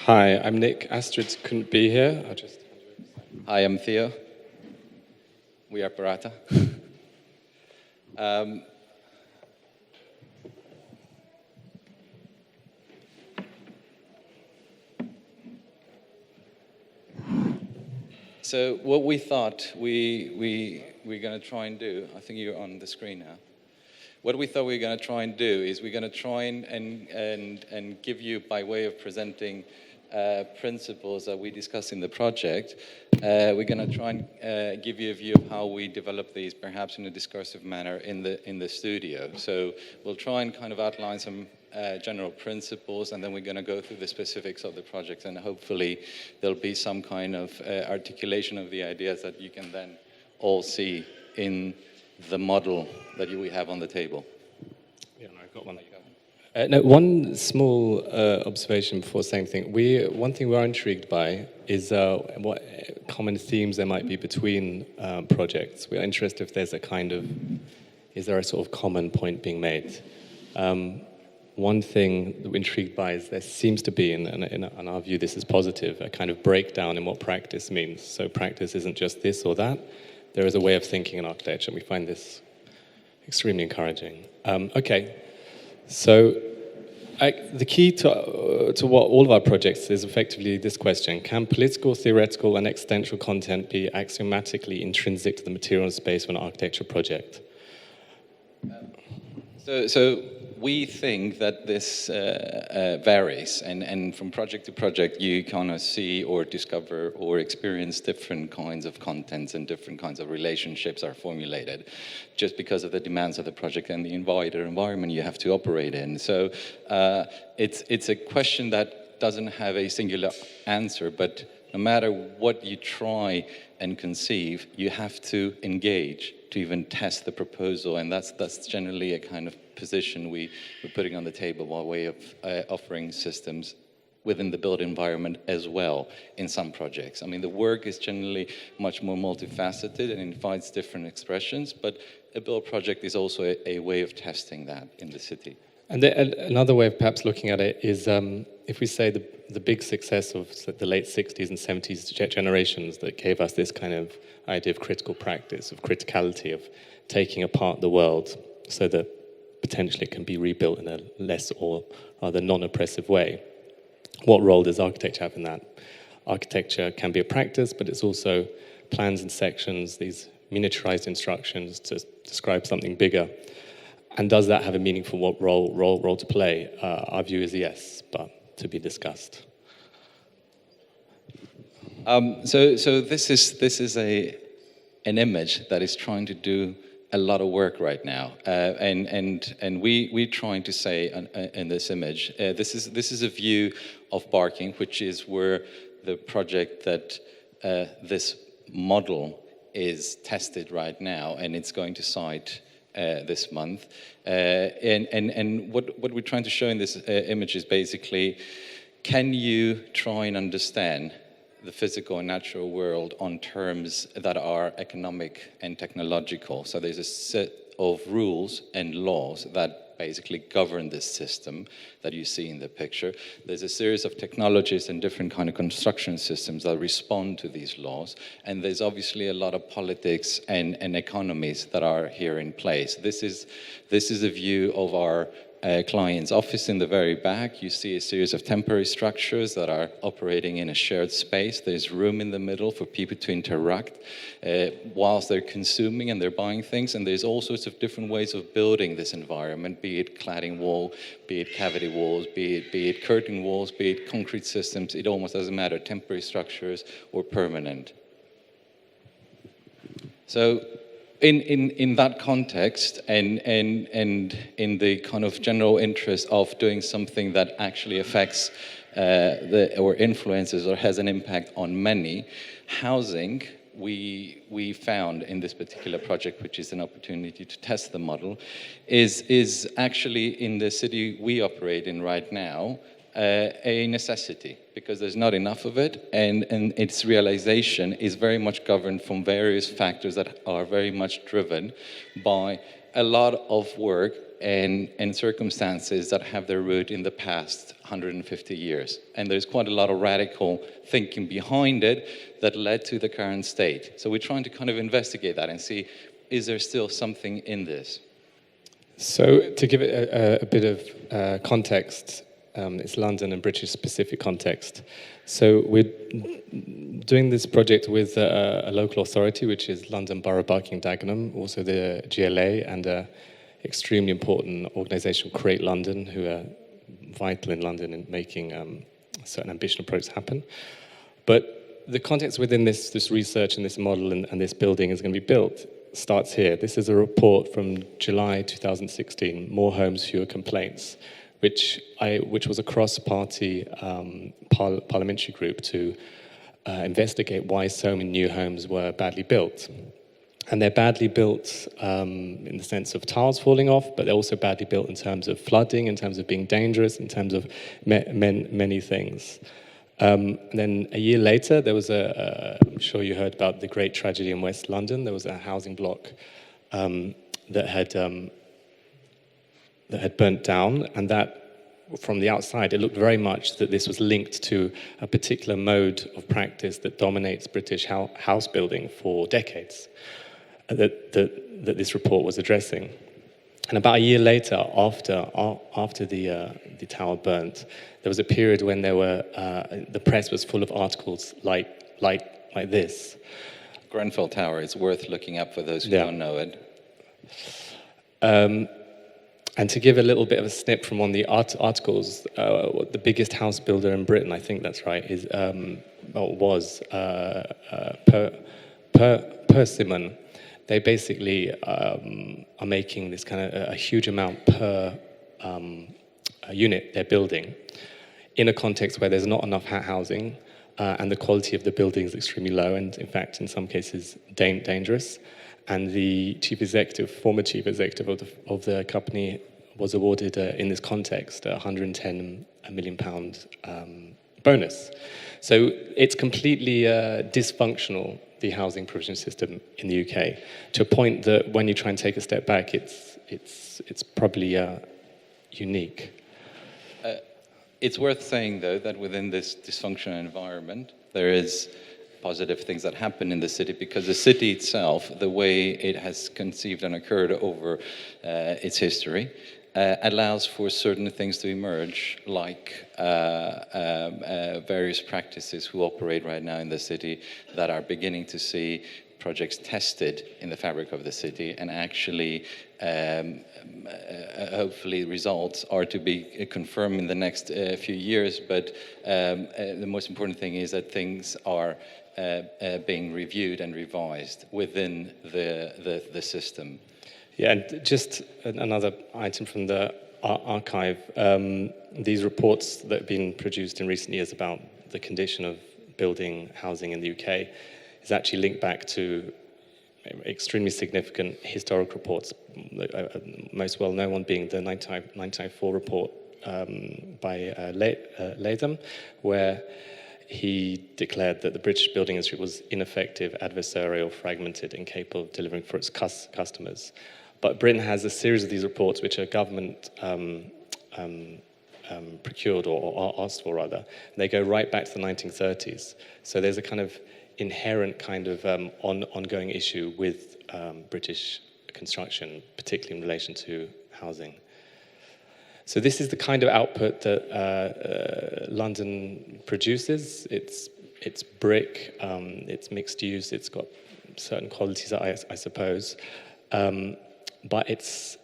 Hi, I'm Nick. Astrid couldn't be here. Hi, I'm Theo. We are Apparata. So what we thought we're going to try and do, I think you're on the screen now. What we thought we were going to try and do is we're going to try and give you, by way of presenting principles that we discussed in the project, we're going to try and give you a view of how we develop these, perhaps in a discursive manner in the studio. So we'll try and kind of outline some general principles, and then we're going to go through the specifics of the project, and hopefully there'll be some kind of articulation of the ideas that you can then all see in the model that we have on the table. Yeah, no, I've got one. One small observation before saying anything. One thing we are intrigued by is what common themes there might be between projects. We're interested if there's is there a sort of common point being made? One thing that we're intrigued by is there seems to be, in our view this is positive, a kind of breakdown in what practice means. So practice isn't just this or that. There is a way of thinking in architecture, and we find this extremely encouraging. Okay, so the key to what all of our projects is effectively this question: can political, theoretical, and existential content be axiomatically intrinsic to the material and space of an architecture project? So we think that this varies, and from project to project you kind of see or discover or experience different kinds of contents and different kinds of relationships are formulated just because of the demands of the project and the wider environment you have to operate in. So it's a question that doesn't have a singular answer, but no matter what you try and conceive, you have to engage to even test the proposal, and that's generally a kind of position we're putting on the table by way of offering systems within the built environment as well in some projects. I mean, the work is generally much more multifaceted and invites different expressions, but a built project is also a way of testing that in the city. And another way of perhaps looking at it is if we say the big success of the late 60s and 70s generations that gave us this kind of idea of critical practice, of criticality, of taking apart the world so that potentially it can be rebuilt in a less or rather non-oppressive way. What role does architecture have in that? Architecture can be a practice, but it's also plans and sections, these miniaturized instructions to describe something bigger. And does that have a meaningful role to play? Our view is yes, but to be discussed. So this is an image that is trying to do a lot of work right now, and we're trying to say in this image, this is a view of Barking, which is where the project that this model is tested right now, and it's going to site this month. And what we're trying to show in this image is basically, can you try and understand the physical and natural world on terms that are economic and technological? So there's a set of rules and laws that basically govern this system that you see in the picture. There's a series of technologies and different kind of construction systems that respond to these laws. And there's obviously a lot of politics and economies that are here in place. This is a view of our client's office in the very back. You see a series of temporary structures that are operating in a shared space. There's room in the middle for people to interact whilst they're consuming and they're buying things. And there's all sorts of different ways of building this environment, be it cladding wall, be it cavity walls, be it curtain walls, be it concrete systems. It almost doesn't matter, temporary structures or permanent. So in that context, and in the kind of general interest of doing something that actually affects or influences or has an impact on many. Housing, we found in this particular project, which is an opportunity to test the model, is actually in the city we operate in right now, a necessity, because there's not enough of it, and its realization is very much governed from various factors that are very much driven by a lot of work and circumstances that have their root in the past 150 years. And there's quite a lot of radical thinking behind it that led to the current state. So we're trying to kind of investigate that and see, is there still something in this? So to give it a bit of context, it's London and British specific context. So we're doing this project with a local authority, which is London Borough Barking Dagenham, also the GLA, and an extremely important organisation, Create London, who are vital in London in making certain ambition projects happen. But the context within this research and this model and this building is going to be built starts here. This is a report from July 2016, More Homes, Fewer Complaints, which was a cross-party parliamentary group to investigate why so many new homes were badly built. And they're badly built in the sense of tiles falling off, but they're also badly built in terms of flooding, in terms of being dangerous, in terms of many things. And then a year later, there was I'm sure you heard about the great tragedy in West London. There was a housing block that had burnt down, and that from the outside, it looked very much that this was linked to a particular mode of practice that dominates British house building for decades, that this report was addressing. And about a year later, after the tower burnt, there was a period when the press was full of articles like this. Grenfell Tower is worth looking up for those who don't know it. And to give a little bit of a snip from one of the articles, the biggest house builder in Britain, I think that's right, was Persimmon. They basically are making this kind of a huge amount per unit they're building in a context where there's not enough housing and the quality of the building is extremely low and, in fact, in some cases, dangerous. And the former chief executive of the company was awarded, in this context, a £110 million bonus. So it's completely dysfunctional, the housing provision system in the UK, to a point that when you try and take a step back, it's probably unique. It's worth saying, though, that within this dysfunctional environment, there is positive things that happen in the city, because the city itself, the way it has conceived and occurred over its history, allows for certain things to emerge, like various practices who operate right now in the city that are beginning to see projects tested in the fabric of the city, and actually hopefully results are to be confirmed in the next few years, but the most important thing is that things are being reviewed and revised within the system. Yeah, and just another item from the archive. These reports that have been produced in recent years about the condition of building housing in the UK is actually linked back to extremely significant historic reports, most well-known one being the 1994 report by Latham, where he declared that the British building industry was ineffective, adversarial, fragmented, incapable of delivering for its customers. But Britain has a series of these reports which are government procured or asked for, rather. And they go right back to the 1930s. So there's a kind of inherent kind of ongoing issue with British construction, particularly in relation to housing. So this is the kind of output that London produces. It's brick, it's mixed use, it's got certain qualities, I suppose. But it's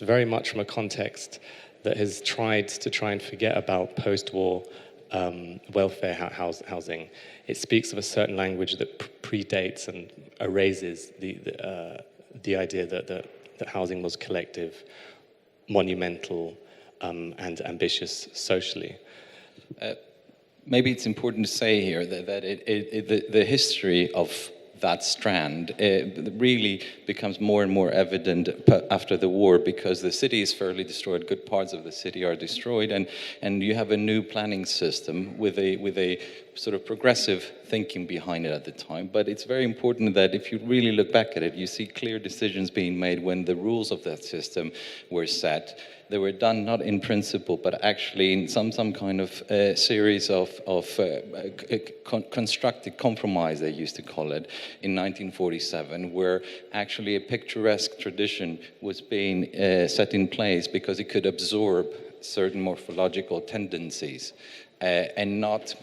very much from a context that has tried and forget about post-war welfare housing. It speaks of a certain language that predates and erases the idea that housing was collective, monumental, and ambitious socially. Maybe it's important to say here that the history of that strand really becomes more and more evident after the war, because the city is fairly destroyed, good parts of the city are destroyed, and you have a new planning system with a sort of progressive thinking behind it at the time. But it's very important that if you really look back at it, you see clear decisions being made when the rules of that system were set. They were done not in principle, but actually in some kind of series of constructed compromise, they used to call it, in 1947, where actually a picturesque tradition was being set in place because it could absorb certain morphological tendencies and not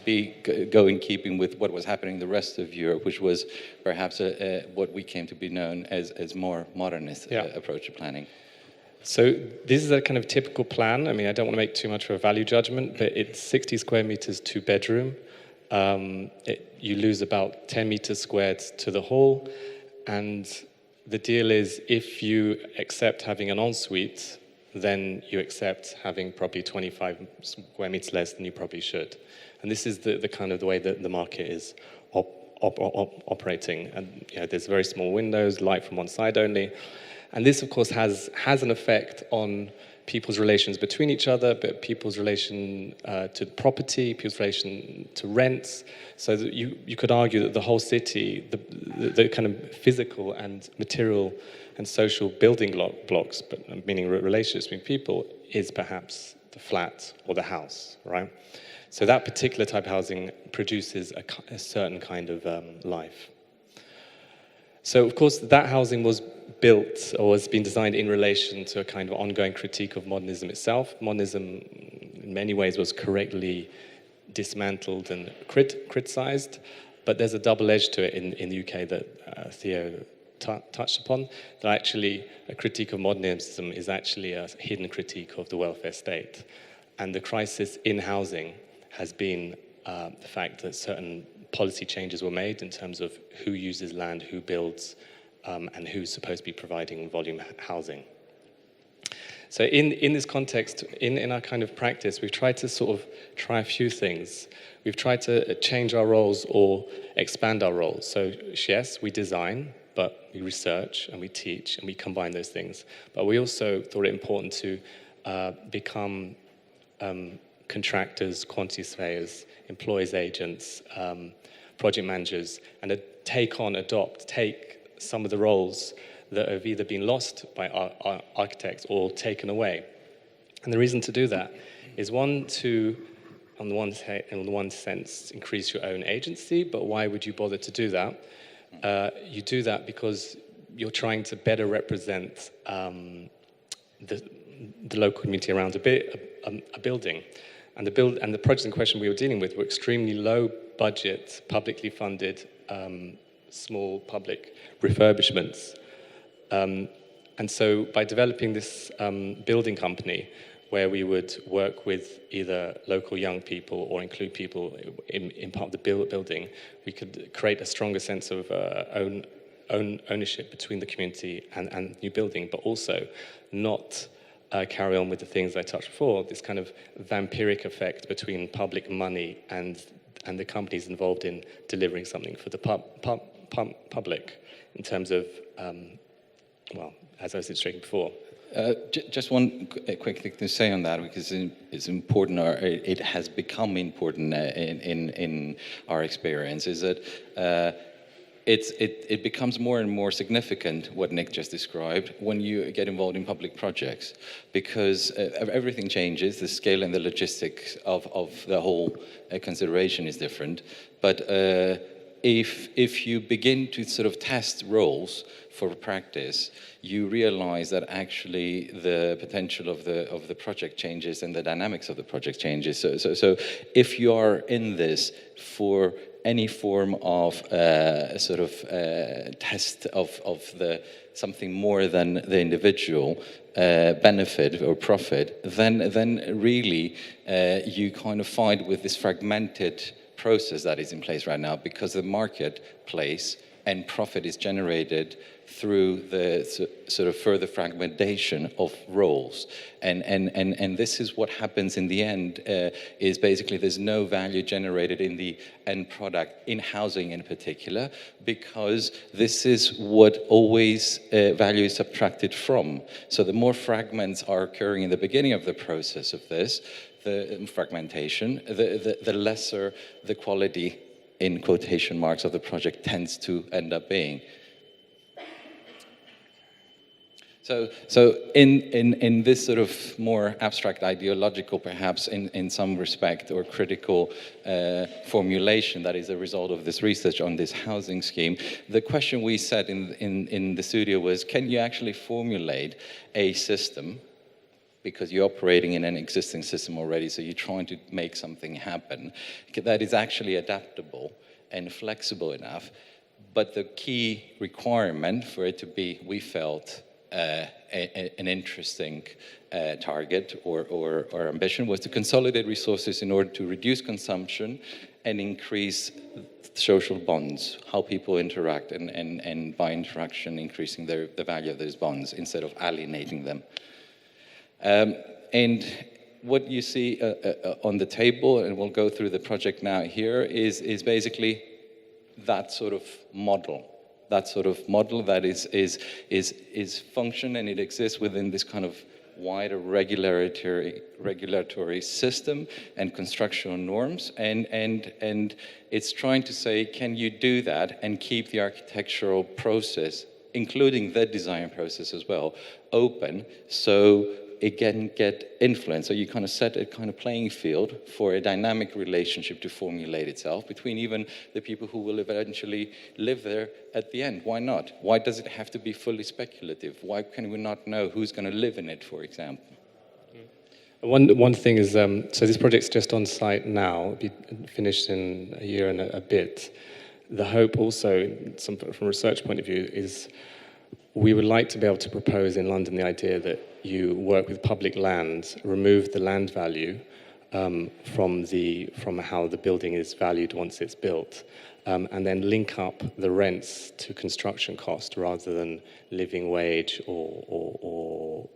go in keeping with what was happening in the rest of Europe, which was perhaps what we came to be known as more modernist approach to planning. So this is a kind of typical plan. I mean, I don't want to make too much of a value judgment, but it's 60 square meters, 2-bedroom. You lose about 10 meters squared to the hall. And the deal is, if you accept having an ensuite, then you accept having probably 25 square meters less than you probably should. And this is the kind of the way that the market is operating. And there's very small windows, light from one side only. And this, of course, has an effect on people's relations between each other, but people's relation to property, people's relation to rents. So that you could argue that the whole city, the kind of physical and material and social building blocks, but meaning relationships between people, is perhaps the flat or the house, right? So that particular type of housing produces a certain kind of life. So, of course, that housing was built or has been designed in relation to a kind of ongoing critique of modernism itself. Modernism, in many ways, was correctly dismantled and criticized, but there's a double edge to it in the UK that Theo touched upon, that actually a critique of modernism is actually a hidden critique of the welfare state. And the crisis in housing has been the fact that certain policy changes were made in terms of who uses land, who builds, and who's supposed to be providing volume housing. So in this context, in our kind of practice, we've tried to sort of try a few things. We've tried to change our roles or expand our roles. So yes, we design, but we research and we teach and we combine those things. But we also thought it important to become contractors, quantity surveyors, employees agents, project managers, and take some of the roles that have either been lost by our architects or taken away. And the reason to do that is one, to, on the one sense, increase your own agency, but why would you bother to do that? You do that because you're trying to better represent the local community around a building. And the projects in question we were dealing with were extremely low budget, publicly funded, small public refurbishments. And so by developing this building company, where we would work with either local young people or include people in part of the building, we could create a stronger sense of ownership between the community and new building, but also not carry on with the things I touched before, this kind of vampiric effect between public money and the companies involved in delivering something for the public in terms of, well, as I was illustrating before. Just one quick thing to say on that, because it's important, or it has become important in our experience, is that it becomes more and more significant, what Nick just described, when you get involved in public projects, because everything changes, the scale and the logistics of the whole consideration is different, but if you begin to sort of test roles for practice, you realize that actually the potential of the project changes and the dynamics of the project changes. So if you are in this for any form of sort of test of the something more than the individual benefit or profit, then really you kind of fight with this fragmented process that is in place right now, because the marketplace and profit is generated through the sort of further fragmentation of roles. And this is what happens in the end, is basically there's no value generated in the end product, in housing in particular, because this is what always value is subtracted from. So the more fragments are occurring in the beginning of the process of this, the fragmentation, the lesser the quality, in quotation marks, of the project tends to end up being. So in this sort of more abstract, ideological, perhaps in some respect, or critical formulation that is a result of this research on this housing scheme, the question we set in the studio was, can you actually formulate a system, because you're operating in an existing system already, so you're trying to make something happen, that is actually adaptable and flexible enough, but the key requirement for it to be, we felt, an interesting target or ambition was to consolidate resources in order to reduce consumption and increase social bonds, how people interact, and by interaction increasing the value of those bonds instead of alienating them. And what you see on the table, and we'll go through the project now here, is basically that sort of model. That sort of model that is function, and it exists within this kind of wider regulatory system and constructional norms, and it's trying to say, can you do that and keep the architectural process, including the design process as well, open, so it can get influence. So you kind of set a kind of playing field for a dynamic relationship to formulate itself between even the people who will eventually live there at the end. Why not? Why does it have to be fully speculative? Why can we not know who's going to live in it, for example? One thing is, so this project's just on site now, it'll be finished in a year and a bit. The hope also, from a research point of view, is we would like to be able to propose in London the idea that you work with public land, remove the land value from how the building is valued once it's built, and then link up the rents to construction cost rather than living wage or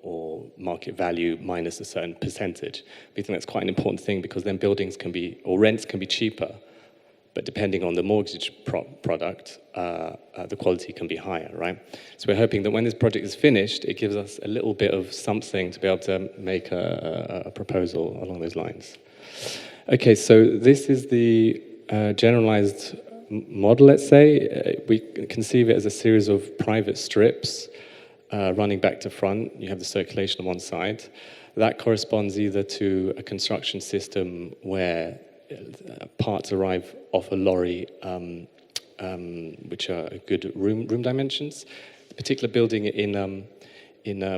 market value minus a certain percentage. We think that's quite an important thing, because then buildings can be, or rents can be cheaper, but depending on the mortgage product, the quality can be higher, right? So we're hoping that when this project is finished, it gives us a little bit of something to be able to make a proposal along those lines. Okay, so this is the generalized model, let's say. We conceive it as a series of private strips running back to front. You have the circulation on one side. That corresponds either to a construction system where parts arrive off a lorry, which are good room dimensions. The particular building in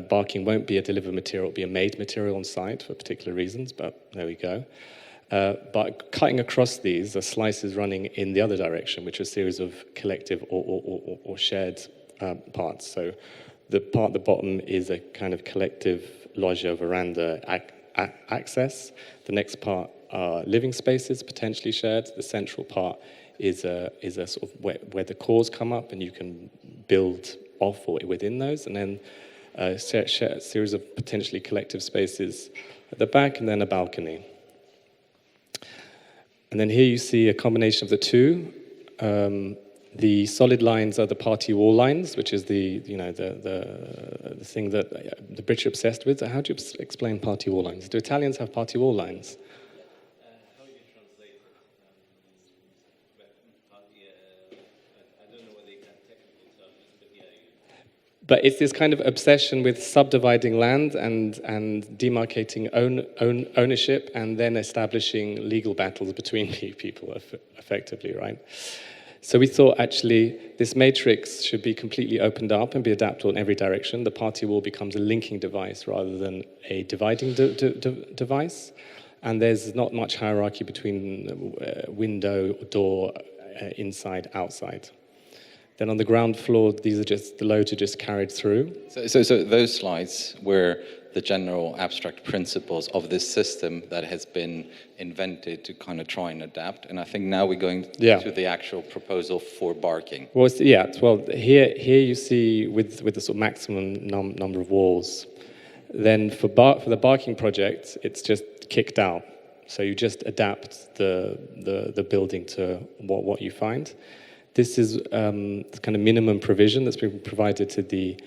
Barking won't be a delivered material, it'll be a made material on site for particular reasons, but there we go. But cutting across these are slices running in the other direction, which are a series of collective or shared parts. So the part at the bottom is a kind of collective loggia, veranda access. The next part are living spaces, potentially shared. The central part is a sort of where the cores come up, and you can build off or within those, and then a series of potentially collective spaces at the back, and then a balcony. And then here you see a combination of the two. The solid lines are the party wall lines, which is the thing that the British are obsessed with. How do you explain party wall lines? Do Italians have party wall lines? How do you translate it? I don't know what the exact technical term is, but yeah. But it's this kind of obsession with subdividing land and demarcating ownership, and then establishing legal battles between people effectively, right? So we thought actually this matrix should be completely opened up and be adaptable in every direction. The party wall becomes a linking device rather than a dividing device. And there's not much hierarchy between window, door, inside, outside. Then on the ground floor, the loads are just carried through. So those slides were the general abstract principles of this system that has been invented to kind of try and adapt. And I think now we're going to the actual proposal for barking. Well, here you see with the sort of maximum number of walls. Then for the barking project, it's just kicked out. So you just adapt the building to what you find. This is the kind of minimum provision that's been provided to the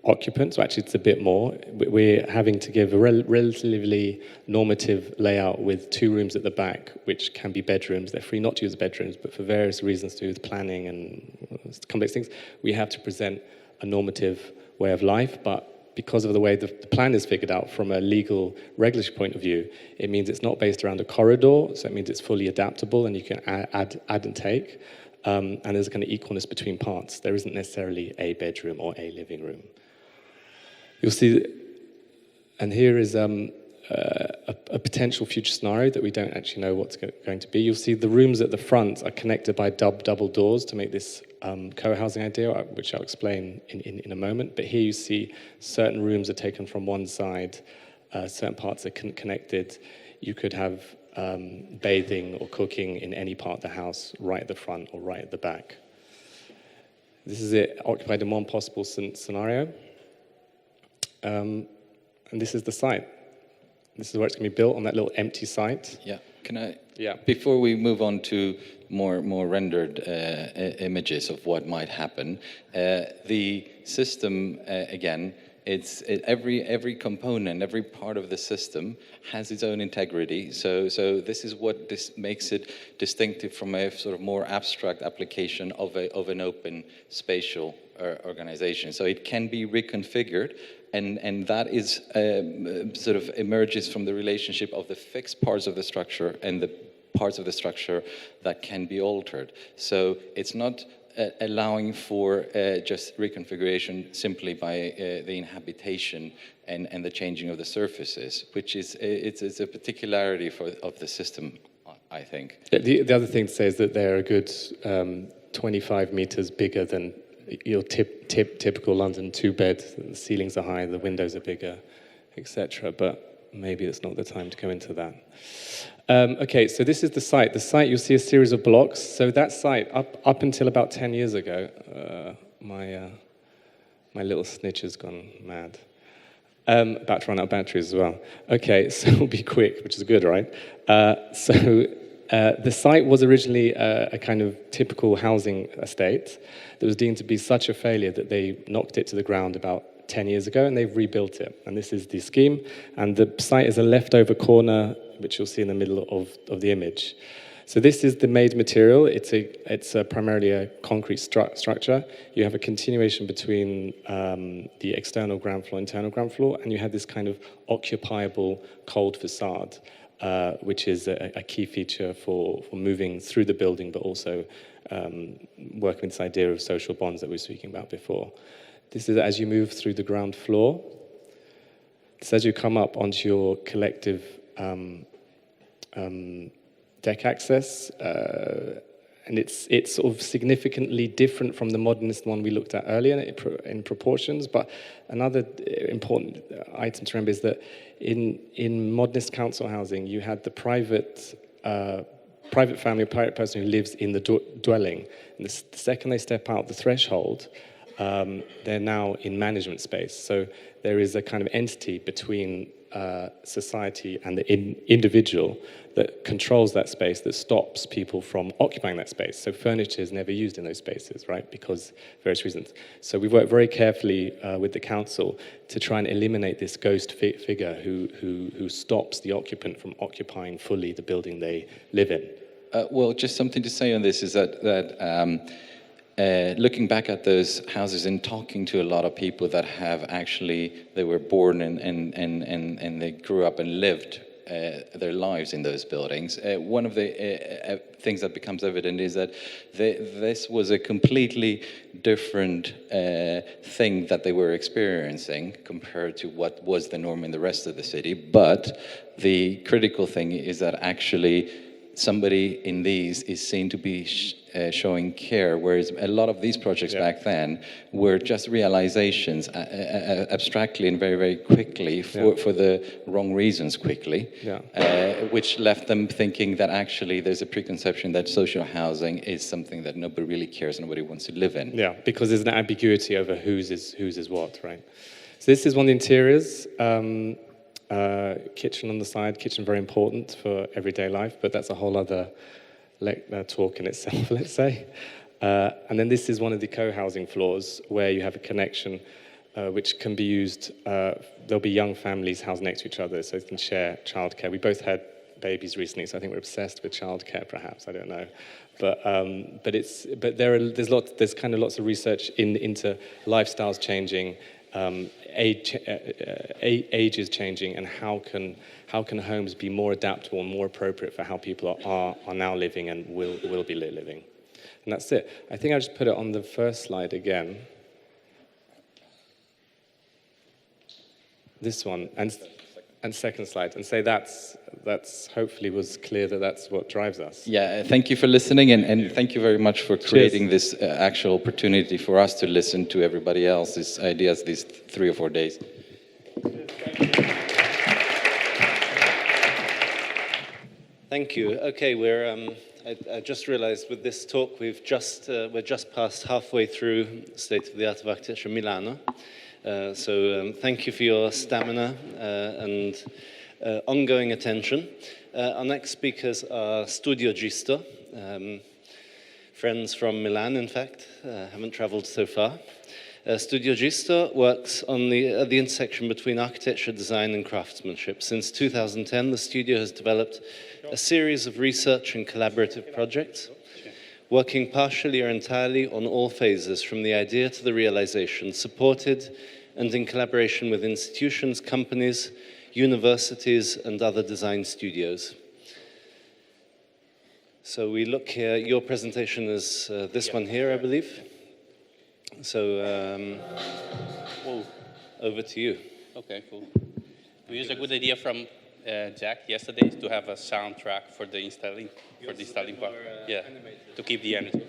occupants. So actually, it's a bit more. We're having to give a relatively normative layout with 2 rooms at the back, which can be bedrooms. They're free not to use bedrooms, but for various reasons to do with planning and complex things, we have to present a normative way of life. But because of the way the plan is figured out from a legal regulatory point of view, it means it's not based around a corridor, so it means it's fully adaptable and you can add and take. And there's a kind of equalness between parts. There isn't necessarily a bedroom or a living room. You'll see, and here is a potential future scenario that we don't actually know what's going to be. You'll see the rooms at the front are connected by double doors to make this co-housing idea, which I'll explain in a moment. But here you see certain rooms are taken from one side, certain parts are connected. You could have bathing or cooking in any part of the house, right at the front or right at the back. This is it, occupied in one possible scenario. And this is the site. This is where it's going to be built, on that little empty site. Yeah. Can I? Yeah. Before we move on to more rendered images of what might happen, the system again. Every component, every part of the system has its own integrity. So this is what makes it distinctive from a sort of more abstract application of an open spatial organization. So it can be reconfigured, and that is sort of emerges from the relationship of the fixed parts of the structure and the parts of the structure that can be altered. So it's not allowing for just reconfiguration simply by the inhabitation and the changing of the surfaces, which is it's a particularity of the system, I think. The other thing to say is that they're a good 25 meters bigger than your typical London 2-bed. The ceilings are high, the windows are bigger, etc. But maybe it's not the time to go into that. Okay, so this is the site. The site, you'll see a series of blocks. So that site, up until about 10 years ago, my little snitch has gone mad. About to run out of batteries as well. Okay, so we'll be quick, which is good, right? The site was originally a kind of typical housing estate that was deemed to be such a failure that they knocked it to the ground about 10 years ago, and they've rebuilt it. And this is the scheme. And the site is a leftover corner, which you'll see in the middle of the image. So this is the made material. It's primarily a concrete structure. You have a continuation between the external ground floor, internal ground floor, and you have this kind of occupiable cold facade, which is a key feature for moving through the building, but also working with this idea of social bonds that we were speaking about before. This is as you move through the ground floor. This is as you come up onto your collective deck access, and it's sort of significantly different from the modernist one we looked at earlier in proportions. But another important item to remember is that in modernist council housing, you had the private family, private person who lives in the dwelling, and the second they step out the threshold, they're now in management space. So there is a kind of entity between society and the individual that controls that space, that stops people from occupying that space. So furniture is never used in those spaces, right? Because various reasons. So we've worked very carefully with the council to try and eliminate this ghost figure who stops the occupant from occupying fully the building they live in. Well, just something to say on this is that looking back at those houses and talking to a lot of people that have actually, they were born and they grew up and lived their lives in those buildings. One of the things that becomes evident is that this was a completely different thing that they were experiencing compared to what was the norm in the rest of the city. But the critical thing is that actually somebody in these is seen to be showing care, whereas a lot of these projects back then were just realizations abstractly and very, very quickly for the wrong reasons quickly, which left them thinking that actually there's a preconception that social housing is something that nobody really cares, nobody wants to live in. Yeah, because there's an ambiguity over whose is what, right? So this is one of the interiors. Kitchen on the side, kitchen very important for everyday life, but that's a whole other talk in itself, let's say. And then this is one of the co-housing floors where you have a connection which can be used, there'll be young families housed next to each other so they can share childcare. We both had babies recently, so I think we're obsessed with childcare perhaps, I don't know. But there's kind of lots of research into lifestyles changing, age is changing, and how can homes be more adaptable and more appropriate for how people are now living and will be living. And that's it. I think I'll just put it on the first slide again. This one, and second slide, and say that's hopefully was clear that that's what drives us. Yeah, thank you for listening, and thank you very much for creating this actual opportunity for us to listen to everybody else's ideas these 3 or 4 days. Thank you. Okay, I just realized with this talk we're just past halfway through State of the Art of Architecture Milano. So thank you for your stamina and ongoing attention. Our next speakers are Studio GISTO, friends from Milan, in fact, haven't traveled so far. Studio GISTO works on the intersection between architecture, design, and craftsmanship. Since 2010, the studio has developed a series of research and collaborative projects, working partially or entirely on all phases, from the idea to the realization, supported and in collaboration with institutions, companies, universities, and other design studios. So we look here, your presentation is this one here, I believe. So, over to you. Okay, cool. We used a good idea from Jack yesterday to have a soundtrack for the installing part. Yeah, to keep the energy.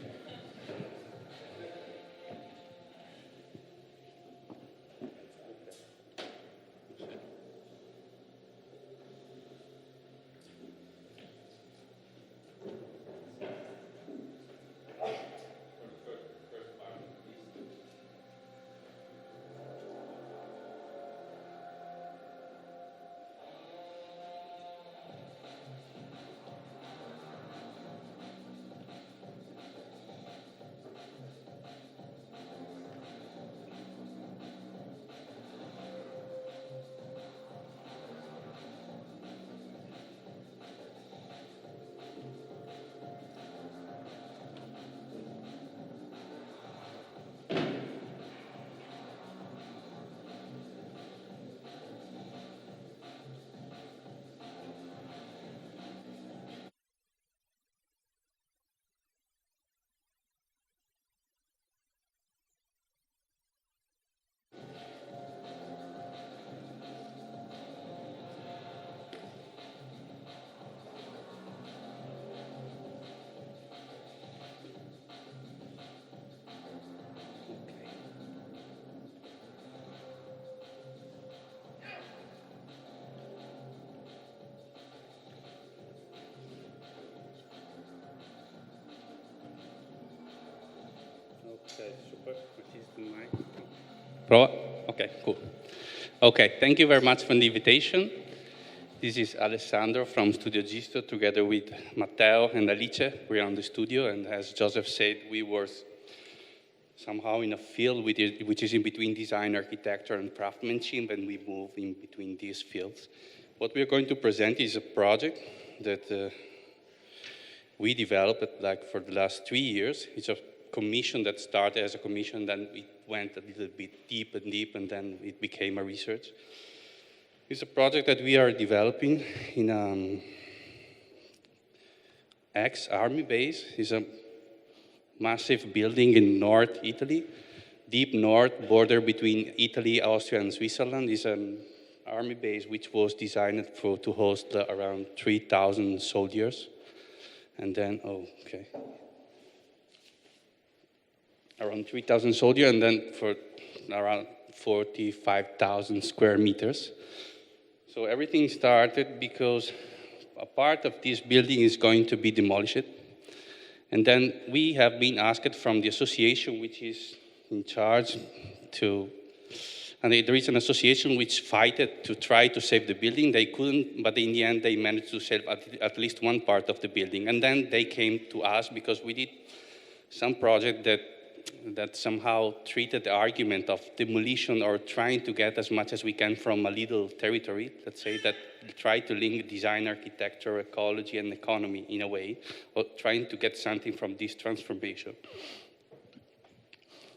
Okay, super. Which is the mic? Okay, cool. Okay, thank you very much for the invitation. This is Alisandra from Studio GISTO, together with Matteo and Alice. We're on the studio, and as Joseph said, we were somehow in a field which is in between design, architecture, and craftsmanship, and we move in between these fields. What we are going to present is a project that we developed for the last 3 years. It's a commission that started as a commission, then it went a little bit deep, and then it became a research. It's a project that we are developing in an ex-army base. It's a massive building in North Italy, deep north, border between Italy, Austria, and Switzerland. It's an army base which was designed to host around 3,000 soldiers. And then, around 3,000 soldiers, and then for around 45,000 square meters. So everything started because a part of this building is going to be demolished. And then we have been asked from the association which is in charge and there is an association which fought to try to save the building. They couldn't, but in the end they managed to save at least one part of the building. And then they came to us because we did some project that somehow treated the argument of demolition or trying to get as much as we can from a little territory, let's say, that try to link design, architecture, ecology, and economy in a way, or trying to get something from this transformation.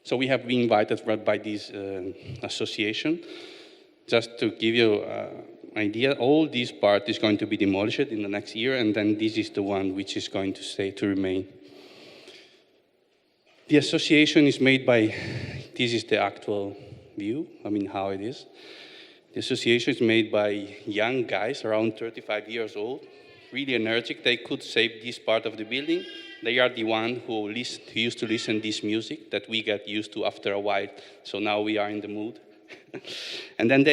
So we have been invited by this association. Just to give you an idea, all this part is going to be demolished in the next year, and then this is the one which is going to remain. The association is made by, this is the actual view, how it is. The association is made by young guys, around 35 years old, really energetic. They could save this part of the building. They are the one who used to listen to this music that we get used to after a while. So now we are in the mood. And then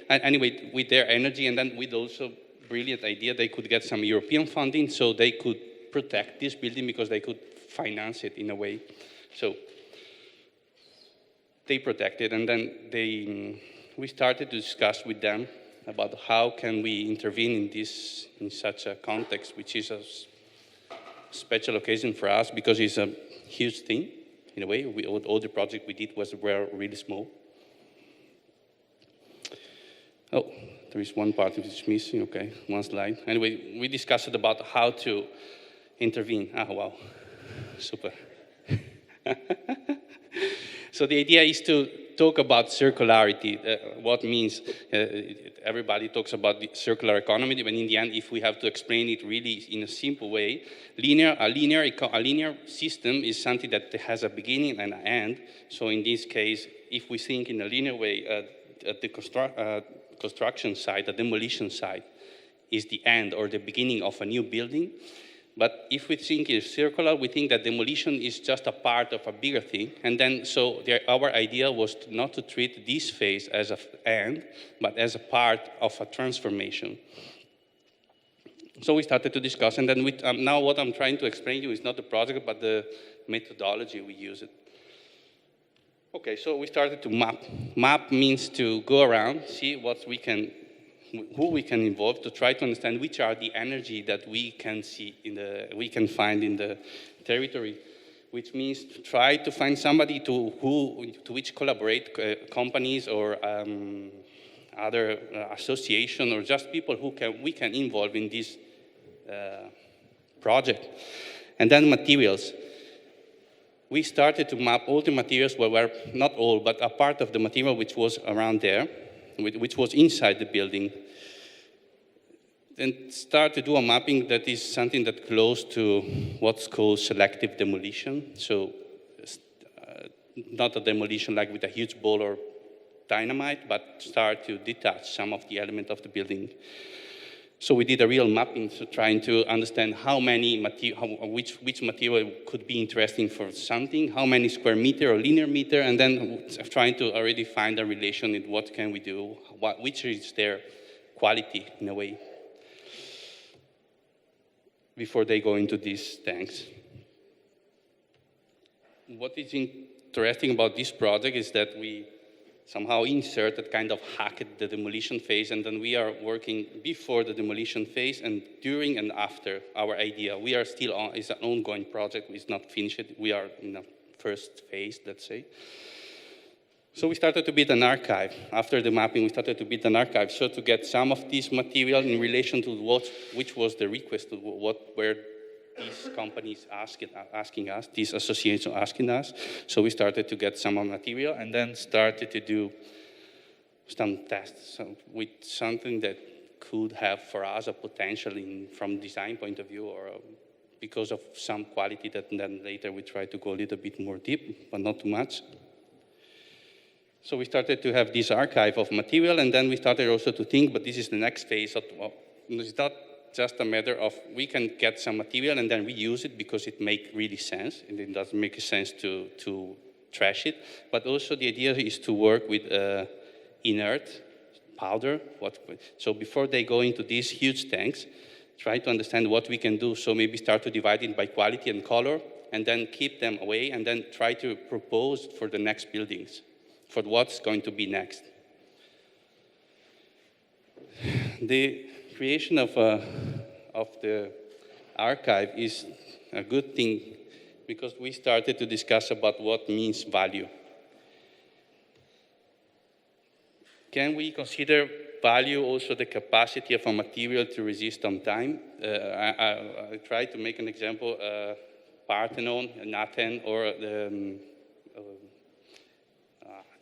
anyway, with their energy and then with also brilliant idea, they could get some European funding so they could protect this building because they could finance it in a way. So they protected, and then we started to discuss with them about how can we intervene in such a context, which is a special occasion for us because it's a huge thing in a way. All the project we did were really small. Oh, there is one part which is missing. Okay, one slide. Anyway, we discussed about how to intervene. Wow, super. So the idea is to talk about circularity. What means everybody talks about the circular economy, but in the end, if we have to explain it really in a simple way, a linear system is something that has a beginning and an end. So in this case, if we think in a linear way, at the construction site, the demolition site is the end or the beginning of a new building. But if we think it's circular, we think that demolition is just a part of a bigger thing. And then, so our idea was not to treat this phase as an end, but as a part of a transformation. So we started to discuss, and then now what I'm trying to explain to you is not the project, but the methodology we use. Okay, so we started to map. Map means to go around, see who we can involve to try to understand which are the energy that we can find in the territory, which means to try to find somebody to which collaborate companies or other association or just people we can involve in this project. And then materials. We started to map all the materials, were not all, but a part of the material which was around there, which was inside the building, and start to do a mapping that is something that close to what's called selective demolition. So not a demolition like with a huge ball or dynamite, but start to detach some of the element of the building. So we did a real mapping, so trying to understand which material could be interesting for something, how many square meter or linear meter, and then trying to already find a relation in what can we do, which is their quality in a way, before they go into these tanks. What is interesting about this project is that we somehow inserted, kind of hacked the demolition phase, and then we are working before the demolition phase and during and after our idea. We are still on, it's an ongoing project, it's not finished. We are in the first phase, let's say. So we started to build an archive. After the mapping, we started to build an archive, so to get some of this material in relation to which was the request, what were these companies asking us, these associations asking us. So we started to get some material and then started to do some tests with something that could have for us a potential from design point of view, or because of some quality that then later we try to go a little bit more deep, but not too much. So we started to have this archive of material, and then we started also to think, but this is the next phase of, it's not just a matter of we can get some material and then reuse it because it makes really sense, and it doesn't make sense to trash it. But also the idea is to work with inert powder. So before they go into these huge tanks, try to understand what we can do. So maybe start to divide it by quality and color, and then keep them away, and then try to propose for the next buildings, for what's going to be next. The creation of the archive is a good thing because we started to discuss about what means value. Can we consider value also the capacity of a material to resist on time? I tried to make an example, Parthenon, Athens, or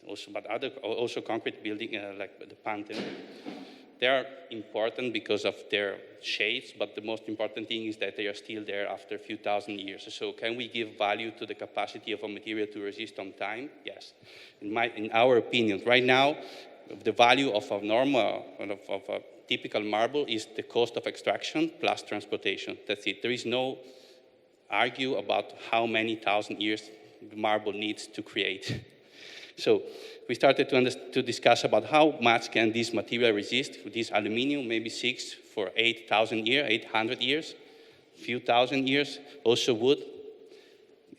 also concrete building like the Pantheon. They are important because of their shades, but the most important thing is that they are still there after a few thousand years. So can we give value to the capacity of a material to resist on time? Yes. In our opinion, right now, the value of a normal, of a typical marble is the cost of extraction plus transportation. That's it. There is no argue about how many thousand years the marble needs to create. So we started to discuss about how much can this material resist. This aluminum, maybe 6 for 8,000 years, 800 years, few thousand years. Also wood,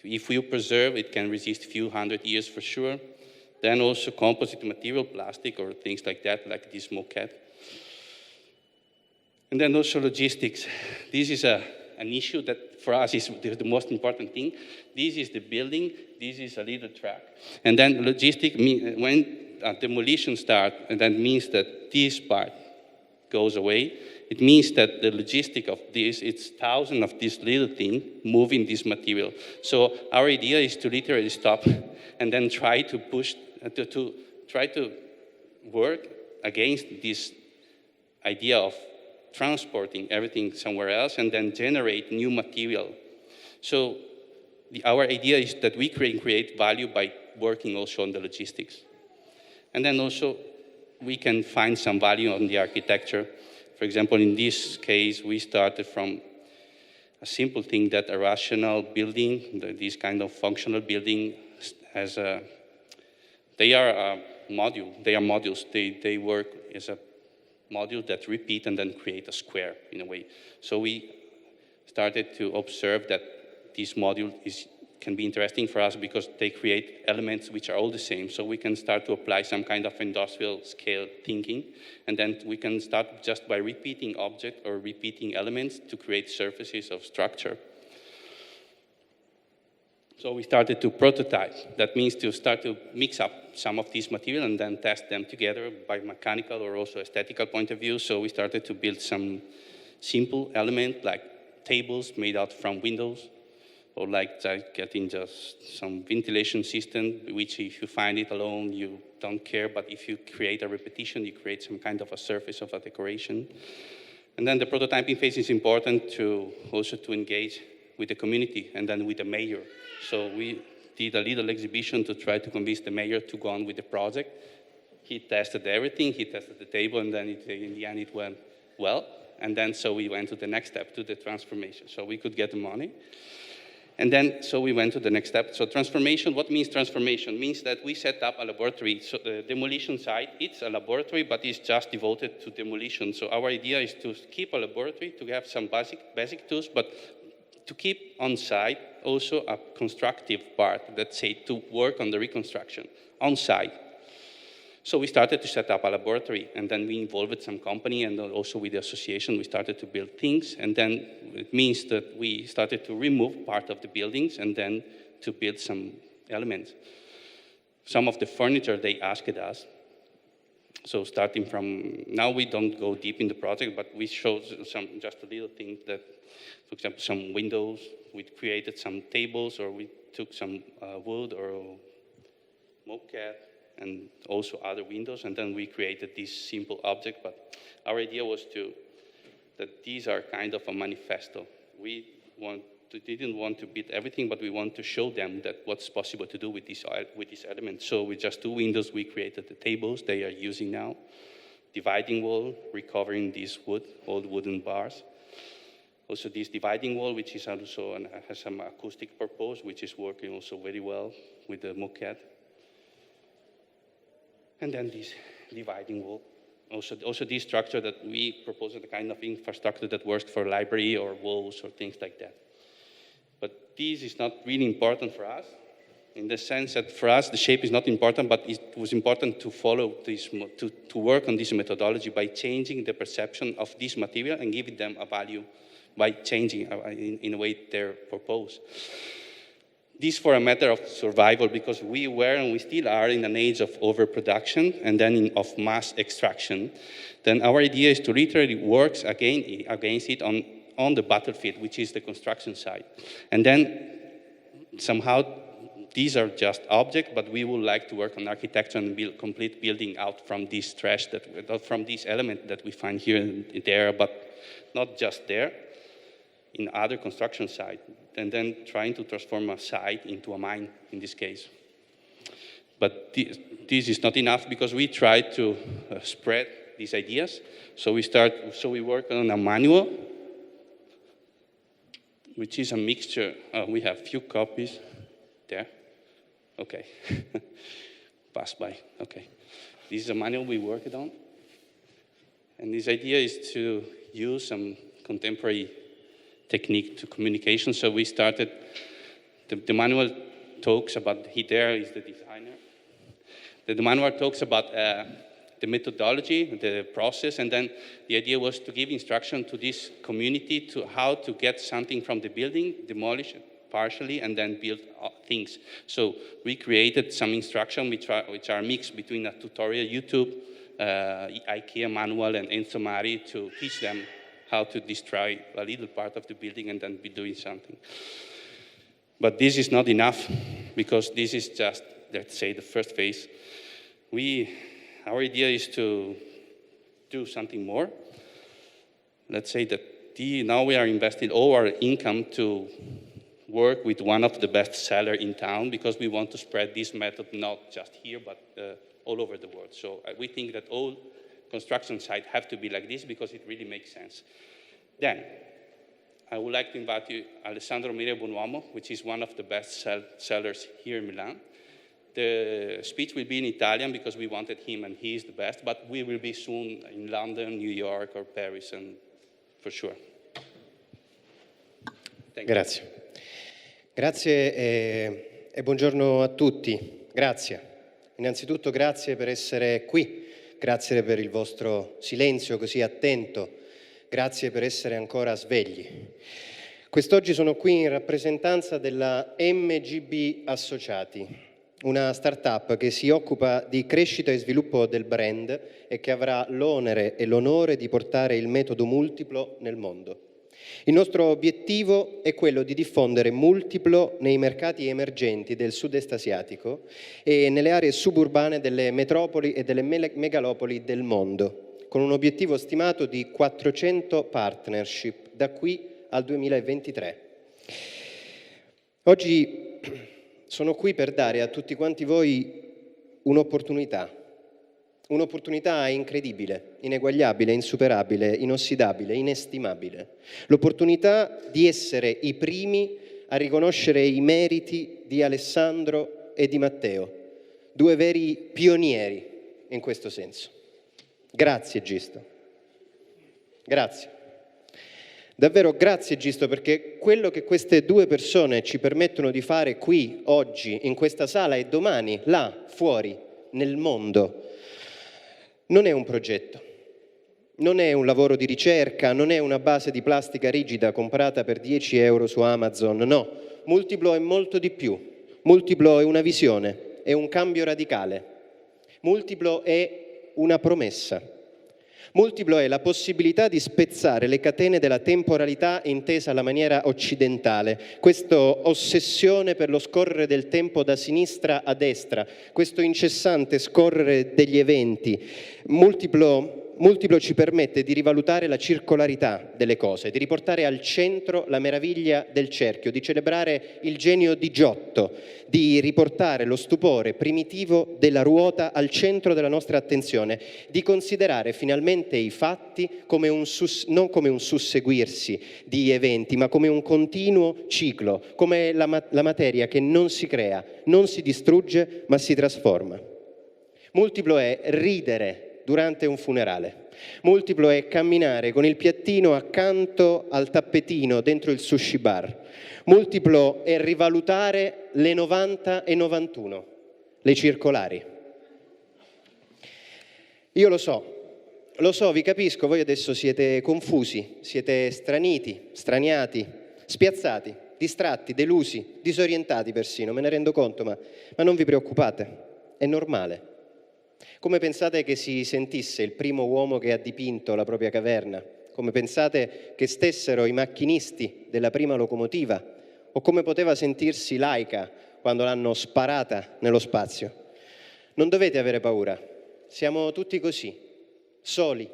if we preserve, it can resist a few hundred years for sure. Then also composite material, plastic or things like that, like this moquette. And then also logistics. This is an issue that for us is the most important thing. This is the building, this is a little track. And then logistic, when demolition starts, and that means that this part goes away. It means that the logistic of this, it's thousands of this little thing moving this material. So our idea is to literally stop and then try to push, to try to work against this idea of transporting everything somewhere else and then generate new material. So our idea is that we create value by working also on the logistics. And then also we can find some value on the architecture. For example, in this case, we started from a simple thing that a rational building, this kind of functional building has a, they are a module, they are modules. They work as a module that repeat and then create a square in a way. So we started to observe that this module can be interesting for us because they create elements which are all the same. So we can start to apply some kind of industrial scale thinking. And then we can start just by repeating objects or repeating elements to create surfaces of structure. So we started to prototype. That means to start to mix up some of these material and then test them together by mechanical or also aesthetical point of view. So we started to build some simple element like tables made out from windows, or like getting just some ventilation system, which if you find it alone, you don't care, but if you create a repetition, you create some kind of a surface of a decoration. And then the prototyping phase is important to also to engage with the community and then with the mayor. So we did a little exhibition to try to convince the mayor to go on with the project. He tested everything, he tested the table, and then in the end it went well. And then so we went to the next step, to the transformation. So we could get the money. And then, so we went to the next step. So transformation, what means transformation? Means that we set up a laboratory. So the demolition site, it's a laboratory, but it's just devoted to demolition. So our idea is to keep a laboratory, to have some basic tools, but to keep on site also a constructive part, let's say, to work on the reconstruction on site. So we started to set up a laboratory, and then we involved some company, and also with the association, we started to build things, and then it means that we started to remove part of the buildings, and then to build some elements. Some of the furniture they asked us. So starting from, now we don't go deep in the project, but we showed some, just a little thing that, for example, some windows, we created some tables, or we took some wood or moquette, and also other windows, and then we created this simple object. But our idea was that these are kind of a manifesto. We didn't want to beat everything, but we want to show them that what's possible to do with these elements. So with just 2 windows, we created the tables they are using now, dividing wall, recovering these old wooden bars. Also this dividing wall, which is also has some acoustic purpose, which is working also very well with the moquette. And then this dividing wall. Also this structure that we propose as a kind of infrastructure that works for library or walls or things like that. But this is not really important for us, in the sense that for us the shape is not important, but it was important to follow this, to work on this methodology by changing the perception of this material and giving them a value by changing in a way their purpose. This for a matter of survival, because we were and we still are in an age of overproduction and then of mass extraction. Then our idea is to literally work against it on the battlefield, which is the construction site. And then somehow these are just objects, but we would like to work on architecture and build complete building out from this trash, from this element that we find here and there, but not just there, in other construction sites, and then trying to transform a site into a mine in this case. But this is not enough because we try to spread these ideas. So we work on a manual, which is a mixture. We have few copies there. Okay, pass by, okay. This is a manual we worked on. And this idea is to use some contemporary technique to communication. So we started, the manual talks about, he there is the designer. The manual talks about the methodology, the process, and then the idea was to give instruction to this community to how to get something from the building, demolish it partially, and then build things. So we created some instruction which are mixed between a tutorial, YouTube, IKEA manual, and Enzo Mari to teach them how to destroy a little part of the building and then be doing something. But this is not enough, because this is just, let's say, the first phase. Our idea is to do something more. Let's say that now we are investing all our income to work with one of the best sellers in town, because we want to spread this method not just here, but all over the world. So we think that all construction sites have to be like this, because it really makes sense. Then, I would like to invite you, Alessandro Mirabeau, which is one of the best sellers here in Milan. The speech will be in Italian because we wanted him and he is the best, but we will be soon in London, New York, or Paris, and for sure. Thank you. Grazie. Grazie e buongiorno a tutti. Grazie. Innanzitutto grazie per essere qui, grazie per il vostro silenzio così attento, grazie per essere ancora svegli. Quest'oggi sono qui in rappresentanza della MGB Associati, una startup che si occupa di crescita e sviluppo del brand e che avrà l'onere e l'onore di portare il metodo multiplo nel mondo. Il nostro obiettivo è quello di diffondere multiplo nei mercati emergenti del sud-est asiatico e nelle aree suburbane delle metropoli e delle megalopoli del mondo, con un obiettivo stimato di 400 partnership da qui al 2023. Oggi sono qui per dare a tutti quanti voi un'opportunità incredibile, ineguagliabile, insuperabile, inossidabile, inestimabile. L'opportunità di essere i primi a riconoscere i meriti di Alessandro e di Matteo, due veri pionieri in questo senso. Grazie GISTO. Grazie. Davvero grazie GISTO, perché quello che queste due persone ci permettono di fare qui, oggi, in questa sala e domani, là, fuori, nel mondo, non è un progetto, non è un lavoro di ricerca, non è una base di plastica rigida comprata per 10 euro su Amazon, no. Multiplo è molto di più. Multiplo è una visione, è un cambio radicale. Multiplo è una promessa. Multiplo è la possibilità di spezzare le catene della temporalità intesa alla maniera occidentale, questa ossessione per lo scorrere del tempo da sinistra a destra, questo incessante scorrere degli eventi. Multiplo Multiplo ci permette di rivalutare la circolarità delle cose, di riportare al centro la meraviglia del cerchio, di celebrare il genio di Giotto, di riportare lo stupore primitivo della ruota al centro della nostra attenzione, di considerare finalmente i fatti come non come un susseguirsi di eventi, ma come un continuo ciclo, come la materia che non si crea, non si distrugge, ma si trasforma. Multiplo è ridere durante un funerale. Multiplo è camminare con il piattino accanto al tappetino dentro il sushi bar. Multiplo è rivalutare le 90 e 91, le circolari. Io lo so, vi capisco, voi adesso siete confusi, siete straniti, straniati, spiazzati, distratti, delusi, disorientati persino, me ne rendo conto, ma non vi preoccupate, è normale. Come pensate che si sentisse il primo uomo che ha dipinto la propria caverna? Come pensate che stessero i macchinisti della prima locomotiva? O come poteva sentirsi Laika quando l'hanno sparata nello spazio? Non dovete avere paura, siamo tutti così, soli,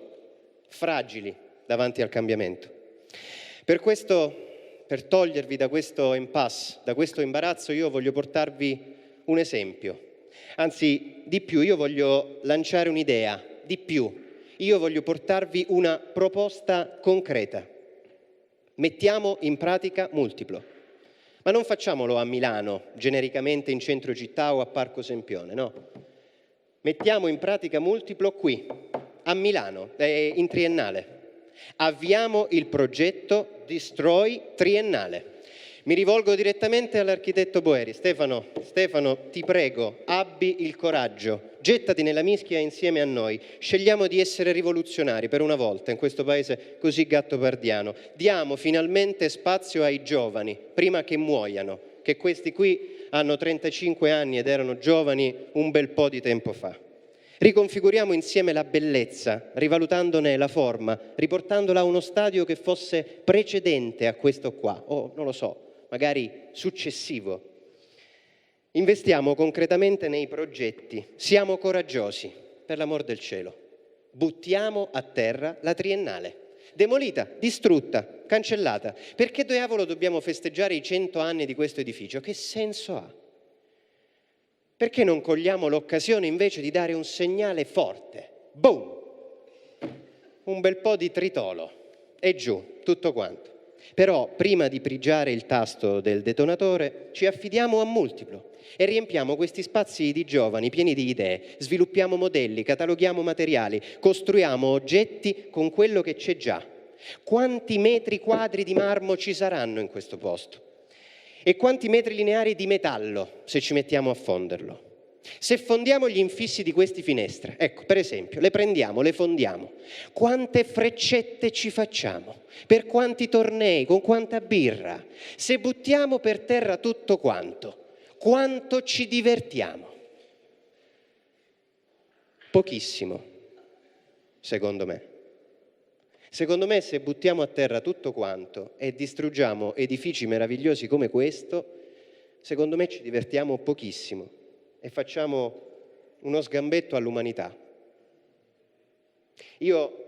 fragili davanti al cambiamento. Per questo, per togliervi da questo impasse, da questo imbarazzo, io voglio portarvi un esempio. Anzi, di più, io voglio lanciare un'idea, di più, io voglio portarvi una proposta concreta. Mettiamo in pratica Multiplo, ma non facciamolo a Milano, genericamente in centro città o a Parco Sempione, no. Mettiamo in pratica Multiplo qui, a Milano, in Triennale. Avviamo il progetto Destroy Triennale. Mi rivolgo direttamente all'architetto Boeri. Stefano, ti prego, abbi il coraggio, gettati nella mischia insieme a noi. Scegliamo di essere rivoluzionari per una volta in questo paese così gattopardiano. Diamo finalmente spazio ai giovani, prima che muoiano, che questi qui hanno 35 anni ed erano giovani un bel po' di tempo fa. Riconfiguriamo insieme la bellezza, rivalutandone la forma, riportandola a uno stadio che fosse precedente a questo qua, o non lo so, magari successivo. Investiamo concretamente nei progetti, siamo coraggiosi, per l'amor del cielo. Buttiamo a terra la Triennale, demolita, distrutta, cancellata. Perché diavolo dobbiamo festeggiare i 100 anni di questo edificio? Che senso ha? Perché non cogliamo l'occasione invece di dare un segnale forte? Boom! Un bel po' di tritolo e giù, tutto quanto. Però prima di pigiare il tasto del detonatore ci affidiamo a Multiplo e riempiamo questi spazi di giovani pieni di idee, sviluppiamo modelli, cataloghiamo materiali, costruiamo oggetti con quello che c'è già. Quanti metri quadri di marmo ci saranno in questo posto? E quanti metri lineari di metallo se ci mettiamo a fonderlo? Se fondiamo gli infissi di queste finestre, ecco, per esempio, le prendiamo, le fondiamo, quante freccette ci facciamo? Per quanti tornei? Con quanta birra? Se buttiamo per terra tutto quanto ci divertiamo? Pochissimo, secondo me. Secondo me, se buttiamo a terra tutto quanto e distruggiamo edifici meravigliosi come questo, secondo me ci divertiamo pochissimo e facciamo uno sgambetto all'umanità. Io,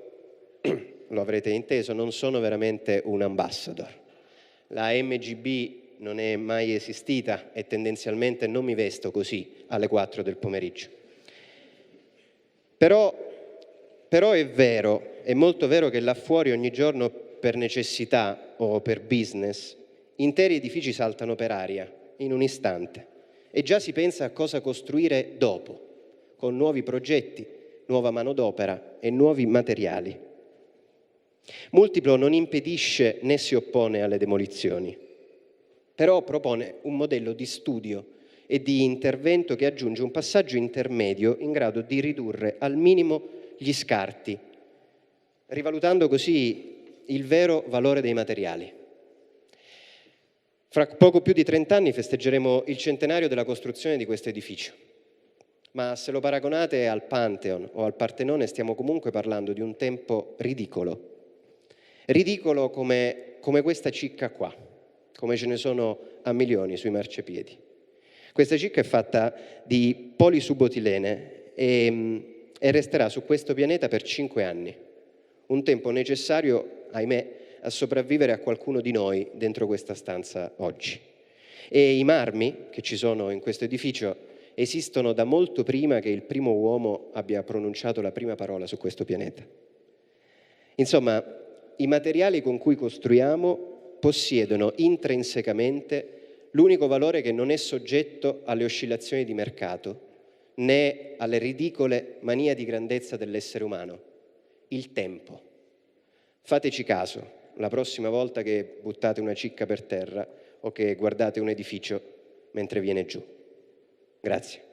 lo avrete inteso, non sono veramente un ambassador. La MGB non è mai esistita e tendenzialmente non mi vesto così alle 4 del pomeriggio. Però è vero, è molto vero che là fuori ogni giorno per necessità o per business interi edifici saltano per aria in un istante e già si pensa a cosa costruire dopo, con nuovi progetti, nuova manodopera e nuovi materiali. Multiplo non impedisce né si oppone alle demolizioni, però propone un modello di studio e di intervento che aggiunge un passaggio intermedio in grado di ridurre al minimo gli scarti, rivalutando così il vero valore dei materiali. Fra poco più di 30 anni festeggeremo il centenario della costruzione di questo edificio, ma se lo paragonate al Pantheon o al Partenone stiamo comunque parlando di un tempo ridicolo. Ridicolo come questa cicca qua, come ce ne sono a milioni sui marciapiedi. Questa cicca è fatta di polisubotilene e e resterà su questo pianeta per 5 anni, un tempo necessario, ahimè, a sopravvivere a qualcuno di noi dentro questa stanza oggi. E i marmi che ci sono in questo edificio esistono da molto prima che il primo uomo abbia pronunciato la prima parola su questo pianeta. Insomma, i materiali con cui costruiamo possiedono intrinsecamente l'unico valore che non è soggetto alle oscillazioni di mercato, né alle ridicole manie di grandezza dell'essere umano: il tempo. Fateci caso la prossima volta che buttate una cicca per terra o che guardate un edificio mentre viene giù. Grazie.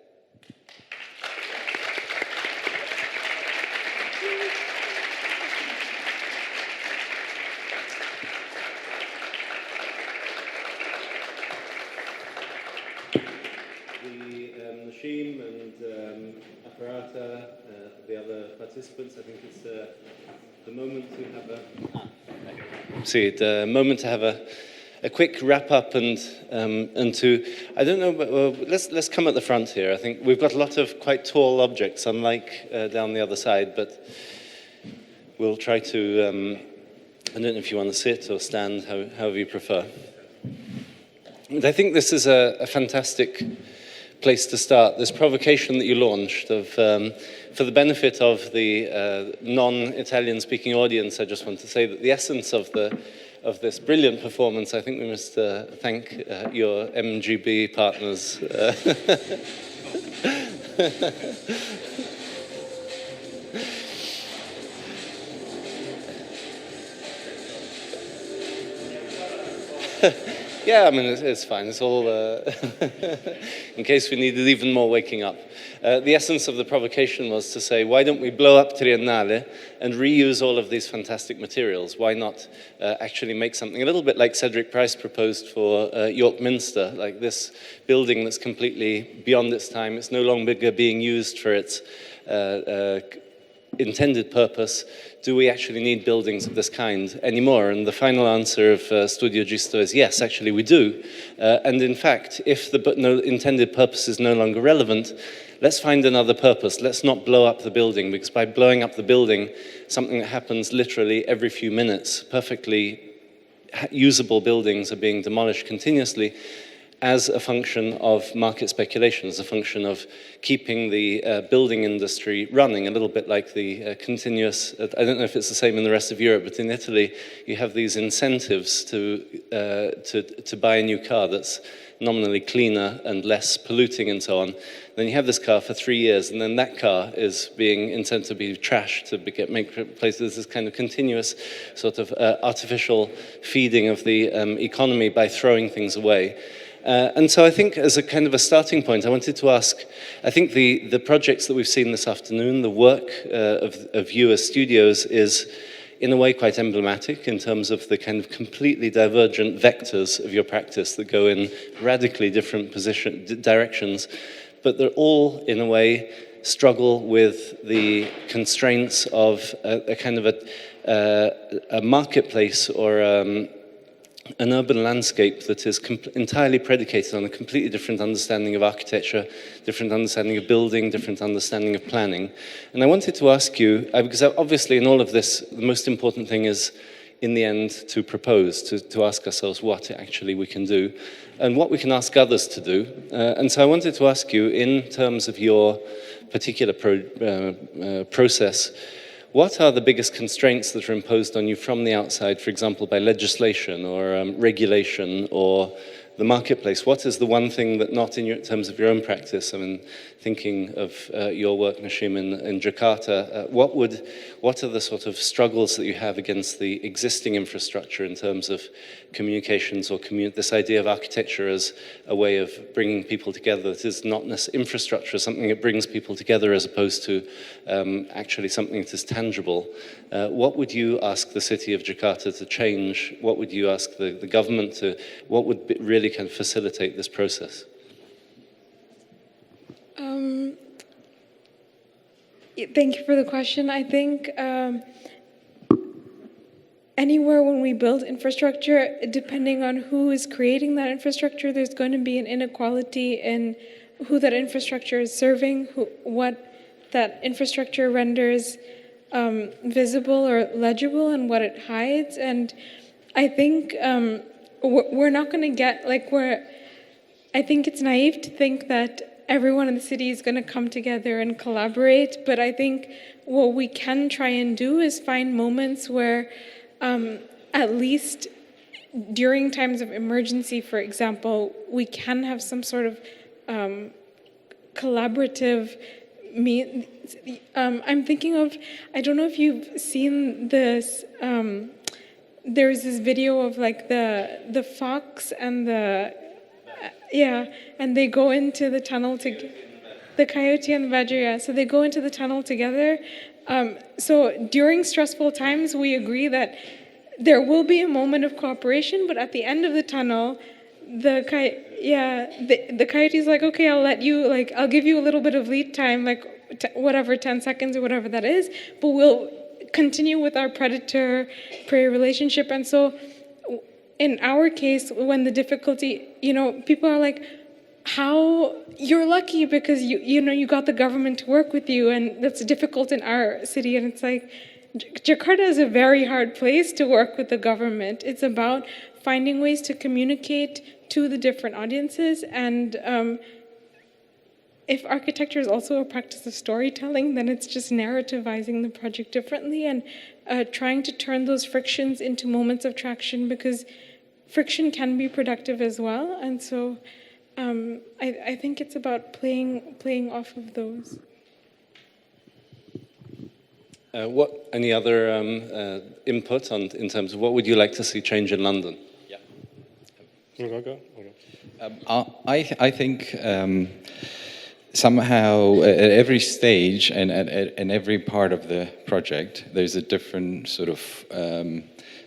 Nashin and Apparata, the other participants, I think it's the moment to have the moment to have a quick wrap up and to, I don't know, but let's come at the front here. I think we've got a lot of quite tall objects, unlike down the other side, but we'll try to, I don't know if you want to sit or stand, however you prefer. And I think this is a fantastic place to start. This provocation that you launched of, for the benefit of the non-Italian speaking audience, I just want to say that the essence of this brilliant performance, I think we must thank your MGB partners. Yeah, I mean, it's fine. It's all in case we needed even more waking up. The essence of the provocation was to say, why don't we blow up Triennale and reuse all of these fantastic materials? Why not actually make something a little bit like Cedric Price proposed for York Minster, like this building that's completely beyond its time. It's no longer being used for its intended purpose. Do we actually need buildings of this kind anymore? And the final answer of Studio GISTO is yes, actually we do. And in fact, if the intended purpose is no longer relevant, let's find another purpose. Let's not blow up the building, because by blowing up the building, something that happens literally every few minutes, perfectly usable buildings are being demolished continuously, as a function of market speculation, as a function of keeping the building industry running, a little bit like the continuous, I don't know if it's the same in the rest of Europe, but in Italy, you have these incentives to buy a new car that's nominally cleaner and less polluting and so on. Then you have this car for 3 years, and then that car is being intended to be trashed, to make replaced. There's this kind of continuous sort of artificial feeding of the economy by throwing things away. And so I think as a kind of a starting point, I wanted to ask, I think the projects that we've seen this afternoon, the work of you as studios is in a way quite emblematic in terms of the kind of completely divergent vectors of your practice that go in radically different directions, but they're all in a way struggle with the constraints of a kind of a marketplace or an urban landscape that is entirely predicated on a completely different understanding of architecture, different understanding of building, different understanding of planning. And I wanted to ask you, because obviously in all of this, the most important thing is, in the end, to propose, to ask ourselves what actually we can do, and what we can ask others to do. And so I wanted to ask you, in terms of your particular process, what are the biggest constraints that are imposed on you from the outside, for example, by legislation or regulation or the marketplace? What is the one thing that not in terms of your own practice, I mean, thinking of your work, Nashin, in Jakarta, what are the sort of struggles that you have against the existing infrastructure in terms of communications or this idea of architecture as a way of bringing people together? That is not necessarily infrastructure, something that brings people together as opposed to actually something that is tangible. What would you ask the city of Jakarta to change? What would you ask the government to, what would really kind of facilitate this process? Thank you for the question. I think anywhere when we build infrastructure, depending on who is creating that infrastructure, there's going to be an inequality in who that infrastructure is serving, what that infrastructure renders visible or legible and what it hides. And I think we're not going to get, I think it's naive to think that everyone in the city is going to come together and collaborate, but I think what we can try and do is find moments where at least during times of emergency, for example, we can have some sort of collaborative I'm thinking of, I don't know if you've seen this, there's this video of like the fox and the, and they go into the tunnel the coyote and the badger, yeah. So they go into the tunnel together. So during stressful times, we agree that there will be a moment of cooperation, but at the end of the tunnel, the coyote's like, okay, I'll give you a little bit of lead time, like whatever, 10 seconds or whatever that is, but we'll continue with our predator-prey relationship. And so in our case, when the difficulty, people are like, how, you're lucky because you got the government to work with you, and that's difficult in our city. And it's like, Jakarta is a very hard place to work with the government. It's about finding ways to communicate to the different audiences. And if architecture is also a practice of storytelling, then it's just narrativizing the project differently and trying to turn those frictions into moments of traction, because friction can be productive as well. And so I think it's about playing off of those. Any other input in terms of what would you like to see change in London? Go. I think somehow at every stage and at every part of the project, there's a different sort of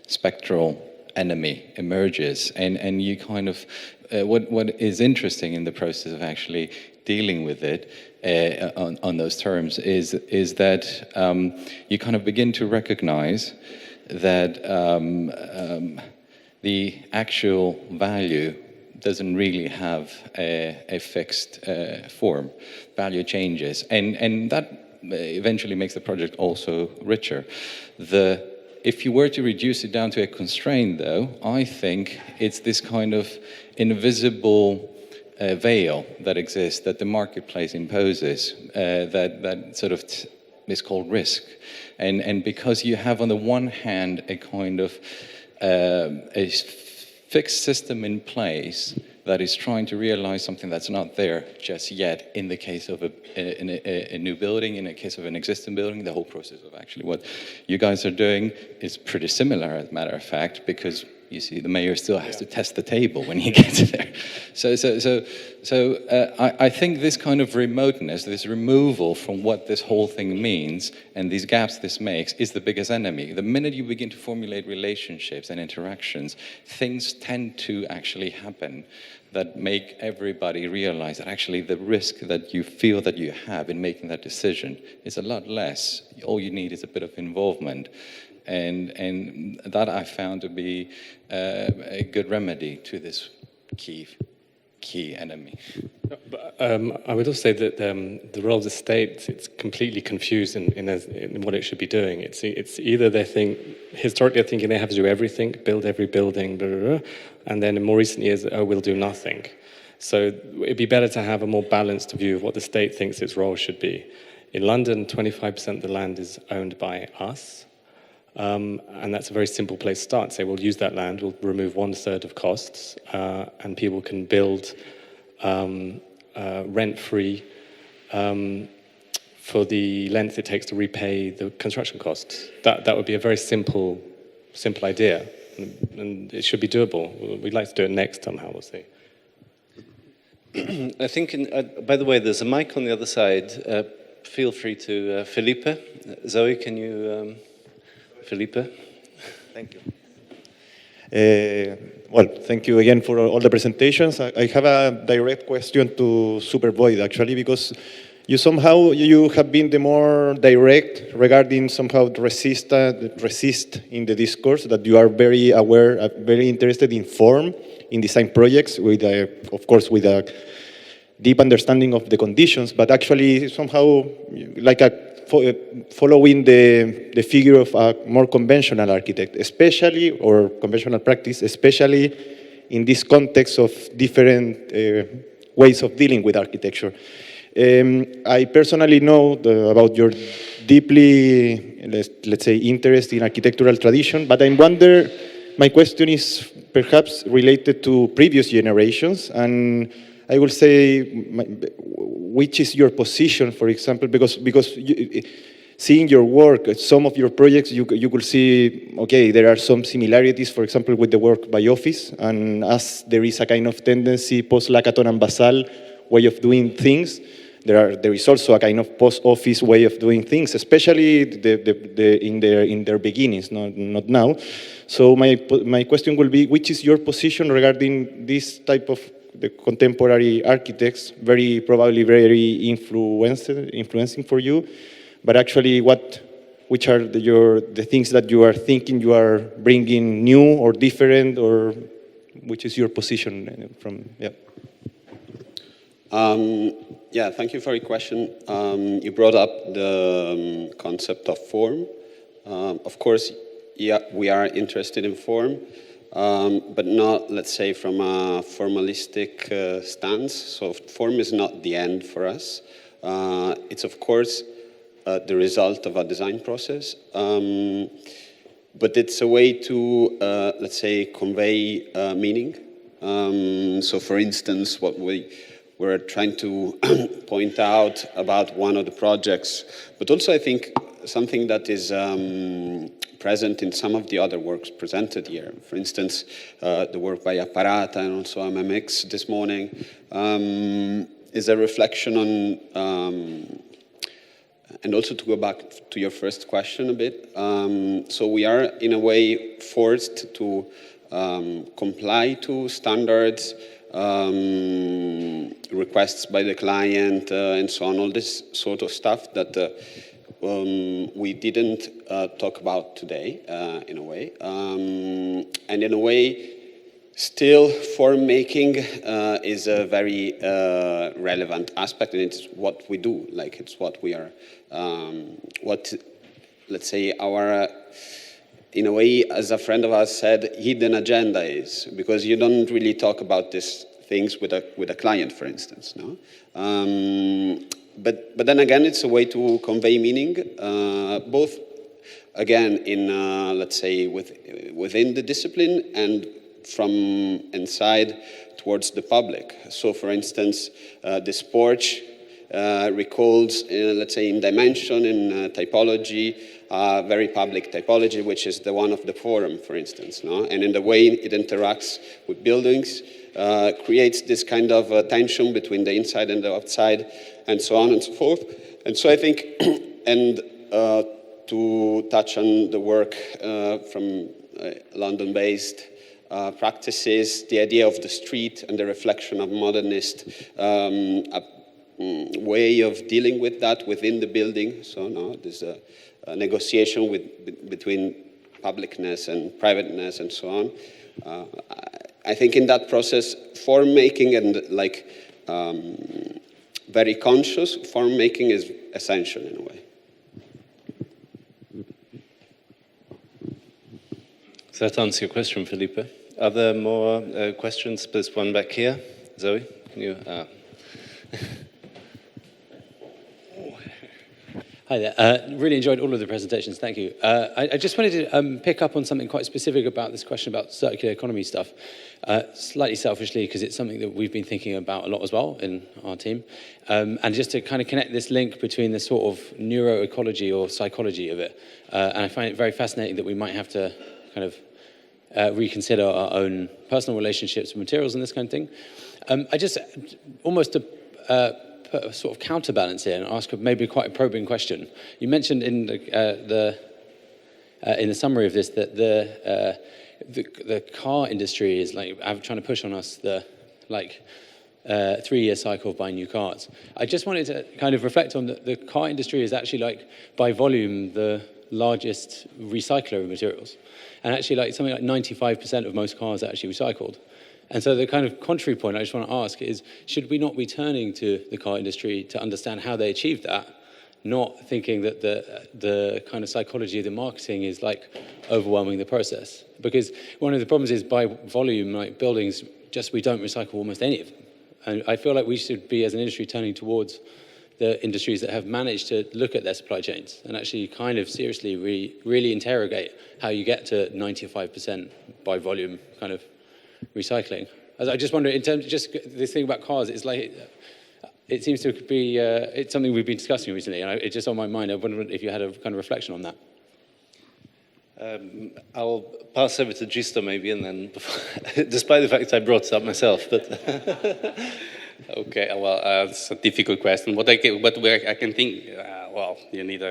spectral enemy emerges, and you kind of what is interesting in the process of actually dealing with it on those terms is that you kind of begin to recognize that the actual value doesn't really have a fixed form. Value changes, and that eventually makes the project also richer. If you were to reduce it down to a constraint, though, I think it's this kind of invisible veil that exists, that the marketplace imposes, that sort of is called risk. And because you have on the one hand a kind of a fixed system in place that is trying to realize something that's not there just yet, in the case of a new building, in the case of an existing building, the whole process of actually what you guys are doing is pretty similar, as a matter of fact, because you see the mayor still has to test the table when he gets there. So I think this kind of remoteness, this removal from what this whole thing means, and these gaps this makes, is the biggest enemy. The minute you begin to formulate relationships and interactions, things tend to actually happen that make everybody realize that actually the risk that you feel that you have in making that decision is a lot less. All you need is a bit of involvement. And that I found to be a good remedy to this key enemy. But, I would also say that the role of the state, it's completely confused in what it should be doing. It's either historically they're thinking they have to do everything, build every building, blah, blah, blah, and then in more recent years, we'll do nothing. So it'd be better to have a more balanced view of what the state thinks its role should be. In London, 25% of the land is owned by us. And that's a very simple place to start. Say, we'll use that land, we'll remove 1/3 of costs, and people can build rent-free for the length it takes to repay the construction costs. That would be a very simple idea, and it should be doable. We'd like to do it next somehow, we'll see. I think, by the way, there's a mic on the other side. Feel free to, Felipe. Zoe, can you... Felipe. Thank you. Well, thank you again for all the presentations. I have a direct question to Supervoid, actually, because you have been the more direct regarding somehow resist in the discourse, that you are very aware, very interested in form, in design projects, with of course with a deep understanding of the conditions, but actually somehow like following the figure of a more conventional architect, especially, or conventional practice, especially in this context of different ways of dealing with architecture. I personally know about your deeply, let's say, interest in architectural tradition, but I wonder, my question is perhaps related to previous generations, and I will say, which is your position, for example, because seeing your work, some of your projects, you could see, okay, there are some similarities, for example, with the work by office, and as there is a kind of tendency, post-Lacaton and Basel way of doing things, there is also a kind of post-office way of doing things, especially in their beginnings, not now. So my question will be, which is your position regarding this type of the contemporary architects, probably very influencing for you, but actually which are the things that you are thinking you are bringing new or different, or which is your position from, yeah. Yeah, thank you for your question. You brought up the concept of form. Of course, yeah, we are interested in form, but not, let's say, from a formalistic stance. So form is not the end for us. It's, of course, the result of a design process. But it's a way to, let's say, convey meaning. So, for instance, what we're trying to point out about one of the projects, but also I think something that is present in some of the other works presented here. For instance, the work by Apparata and also MMX this morning is a reflection on, and also to go back to your first question a bit, so we are in a way forced to comply to standards, requests by the client, and so on, all this sort of stuff that we didn't talk about today, in a way. And in a way, still, form making is a very relevant aspect, and it's what we do. Like, it's what we are, what, let's say, our, in a way, as a friend of ours said, hidden agenda is, because you don't really talk about these things with a client, for instance, no? But then again, it's a way to convey meaning, both, again, in, let's say, within the discipline and from inside towards the public. So, for instance, this porch recalls, let's say, in dimension, in typology, very public typology, which is the one of the forum, for instance, no? And in the way it interacts with buildings, creates this kind of tension between the inside and the outside, and so on and so forth. And so I think, and to touch on the work from London-based practices, the idea of the street and the reflection of modernist way of dealing with that within the building. So no, there's a negotiation between publicness and privateness and so on. I think in that process, form making and like very conscious form making is essential in a way. Does that answer your question, Felipe? Are there more questions? There's one back here. Zoe, can you? Hi there. Really enjoyed all of the presentations. Thank you. I just wanted to pick up on something quite specific about this question about circular economy stuff, slightly selfishly, because it's something that we've been thinking about a lot as well in our team. And just to kind of connect this link between the sort of neuroecology or psychology of it. And I find it very fascinating that we might have to kind of reconsider our own personal relationships with materials and this kind of thing. I just almost to put a sort of counterbalance here and ask maybe quite a probing question. You mentioned in the summary of this that the car industry is like trying to push on us the 3-year cycle of buying new cars. I just wanted to kind of reflect on the car industry is actually like by volume the largest recycler of materials, and actually like something like 95% of most cars are actually recycled. And so the kind of contrary point I just want to ask is, should we not be turning to the car industry to understand how they achieved that, not thinking that the kind of psychology of the marketing is like overwhelming the process? Because one of the problems is by volume, like buildings, just we don't recycle almost any of them. And I feel like we should be, as an industry, turning towards the industries that have managed to look at their supply chains and actually kind of seriously really interrogate how you get to 95% by volume kind of recycling. As I just wonder, in terms of just this thing about cars, it's like, it seems to be, it's something we've been discussing recently, and it's just on my mind. I wonder if you had a kind of reflection on that. I'll pass over to GISTO maybe, and then, despite the fact I brought it up myself, but... Okay, well, it's a difficult question. What I can think, well, you need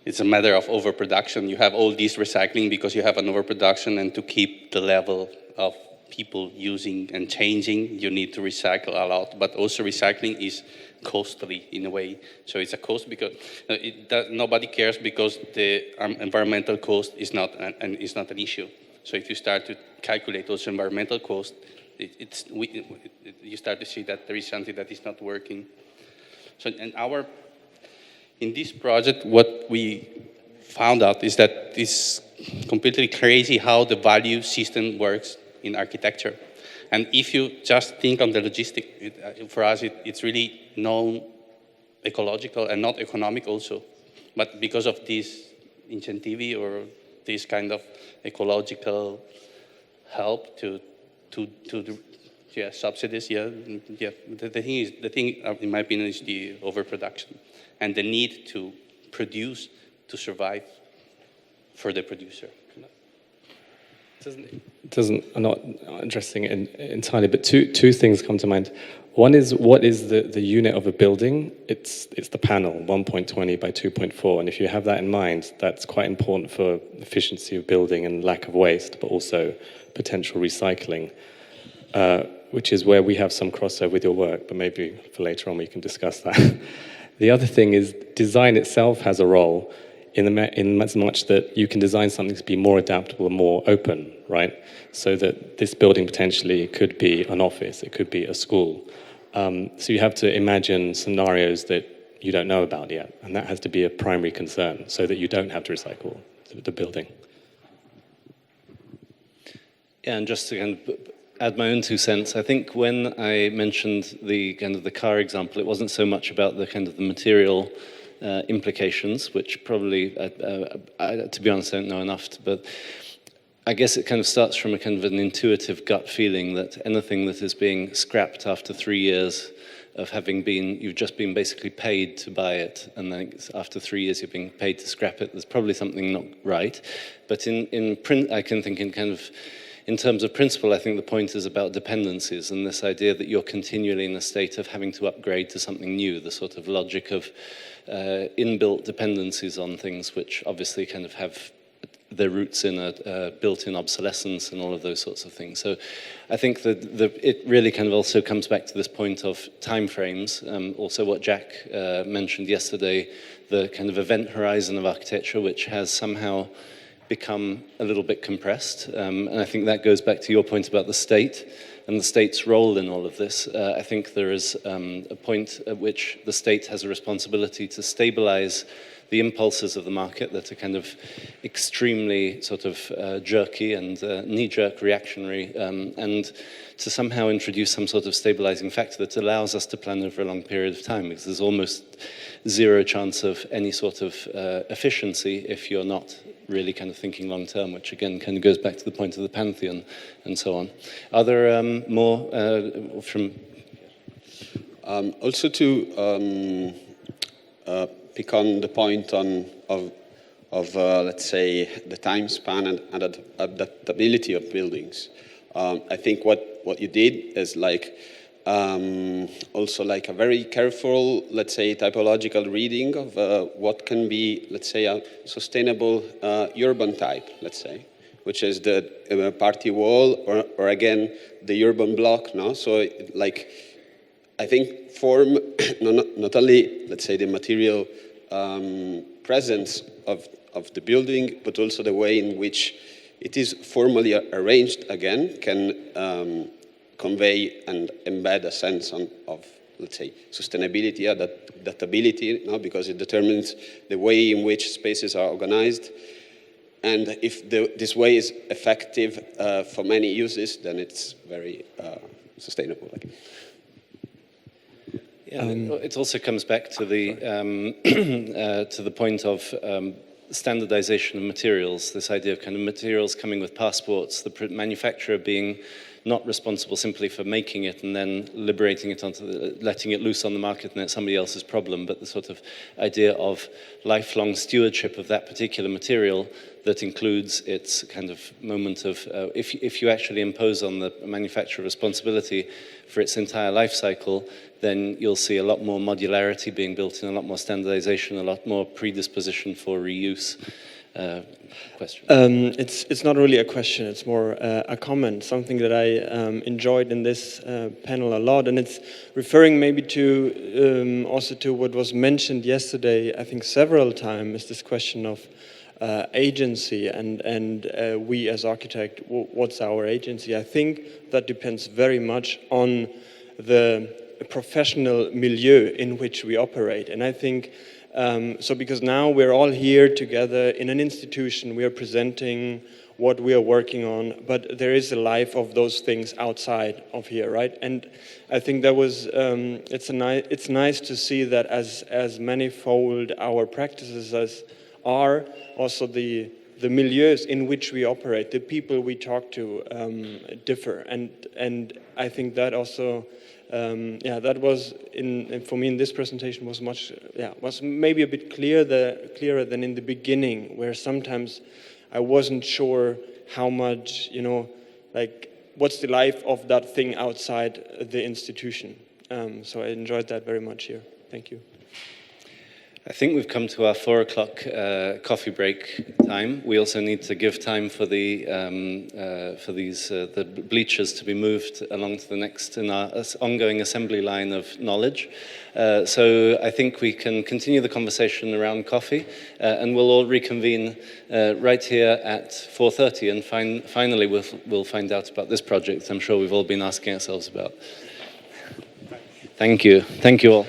it's a matter of overproduction. You have all this recycling because you have an overproduction, and to keep the level of people using and changing, you need to recycle a lot. But also recycling is costly in a way. So it's a cost because nobody cares because the environmental cost is not an issue. So if you start to calculate also environmental cost, you start to see that there is something that is not working. So in this project, what we found out is that it's completely crazy how the value system works in architecture. And if you just think on the logistic, for us, it's really non-ecological and not economic also. But because of this incentivi or this kind of ecological help to subsidies, the thing in my opinion is the overproduction and the need to produce to survive for the producer. I'm not addressing it entirely, but two things come to mind. One is, what is the unit of a building? It's the panel, 1.20 by 2.4, and if you have that in mind, that's quite important for efficiency of building and lack of waste, but also potential recycling, which is where we have some crossover with your work, but maybe for later on we can discuss that. The other thing is design itself has a role in as much that you can design something to be more adaptable, more open, right? So that this building potentially could be an office, it could be a school. So you have to imagine scenarios that you don't know about yet, and that has to be a primary concern, so that you don't have to recycle the building. Yeah, and just to kind of add my own 2 cents, I think when I mentioned the kind of the car example, it wasn't so much about the kind of the material implications, which probably, to be honest, I don't know enough, but I guess it kind of starts from a kind of an intuitive gut feeling that anything that is being scrapped after 3 years of you've just been basically paid to buy it, and then after 3 years you're being paid to scrap it, there's probably something not right. But in print, I can think in terms of principle, I think the point is about dependencies and this idea that you're continually in a state of having to upgrade to something new, the sort of logic of inbuilt dependencies on things which obviously kind of have their roots in a built-in obsolescence and all of those sorts of things. So I think that it really kind of also comes back to this point of timeframes. Also what Jack mentioned yesterday, the kind of event horizon of architecture, which has somehow become a little bit compressed. And I think that goes back to your point about the state and the state's role in all of this. I think there is a point at which the state has a responsibility to stabilize the impulses of the market that are kind of extremely sort of jerky and knee-jerk reactionary, and to somehow introduce some sort of stabilizing factor that allows us to plan over a long period of time, because there's almost zero chance of any sort of efficiency if you're not really kind of thinking long-term, which again kind of goes back to the point of the pantheon and so on. Are there more from... Also to pick on the point of let's say, the time span and adaptability of buildings. I think what you did is like also like a very careful, let's say, typological reading of what can be, let's say, a sustainable urban type, let's say, which is the party wall or again the urban block. No, so like I think form not only, let's say, the material presence of the building, but also the way in which it is formally arranged again, can convey and embed a sense of, let's say, sustainability, adaptability, because it determines the way in which spaces are organized. And if this way is effective for many uses, then it's very sustainable. Yeah, it also comes back to the to the point of standardization of materials. This idea of kind of materials coming with passports, the manufacturer being not responsible simply for making it and then liberating it letting it loose on the market, and it's somebody else's problem, but the sort of idea of lifelong stewardship of that particular material that includes its kind of moment of, if you actually impose on the manufacturer responsibility for its entire life cycle, then you'll see a lot more modularity being built in, a lot more standardization, a lot more predisposition for reuse. Question. It's not really a question, it's more a comment, something that I enjoyed in this panel a lot, and it's referring maybe to also to what was mentioned yesterday, I think several times, this question of agency and we as architects, what's our agency? I think that depends very much on the professional milieu in which we operate, and I think so because now we're all here together in an institution, we are presenting what we are working on, but there is a life of those things outside of here, right? And I think that was, it's nice to see that as manifold our practices as are, also the milieus in which we operate, the people we talk to differ, and I think that also that was for me in this presentation was was maybe a bit clearer than in the beginning, where sometimes I wasn't sure how much, like what's the life of that thing outside the institution. So I enjoyed that very much here. Thank you. I think we've come to our 4 o'clock coffee break time. We also need to give time for the bleachers to be moved along to the next in our ongoing assembly line of knowledge. So I think we can continue the conversation around coffee, and we'll all reconvene right here at 4:30, and finally we'll find out about this project I'm sure we've all been asking ourselves about. Thank you. Thank you all.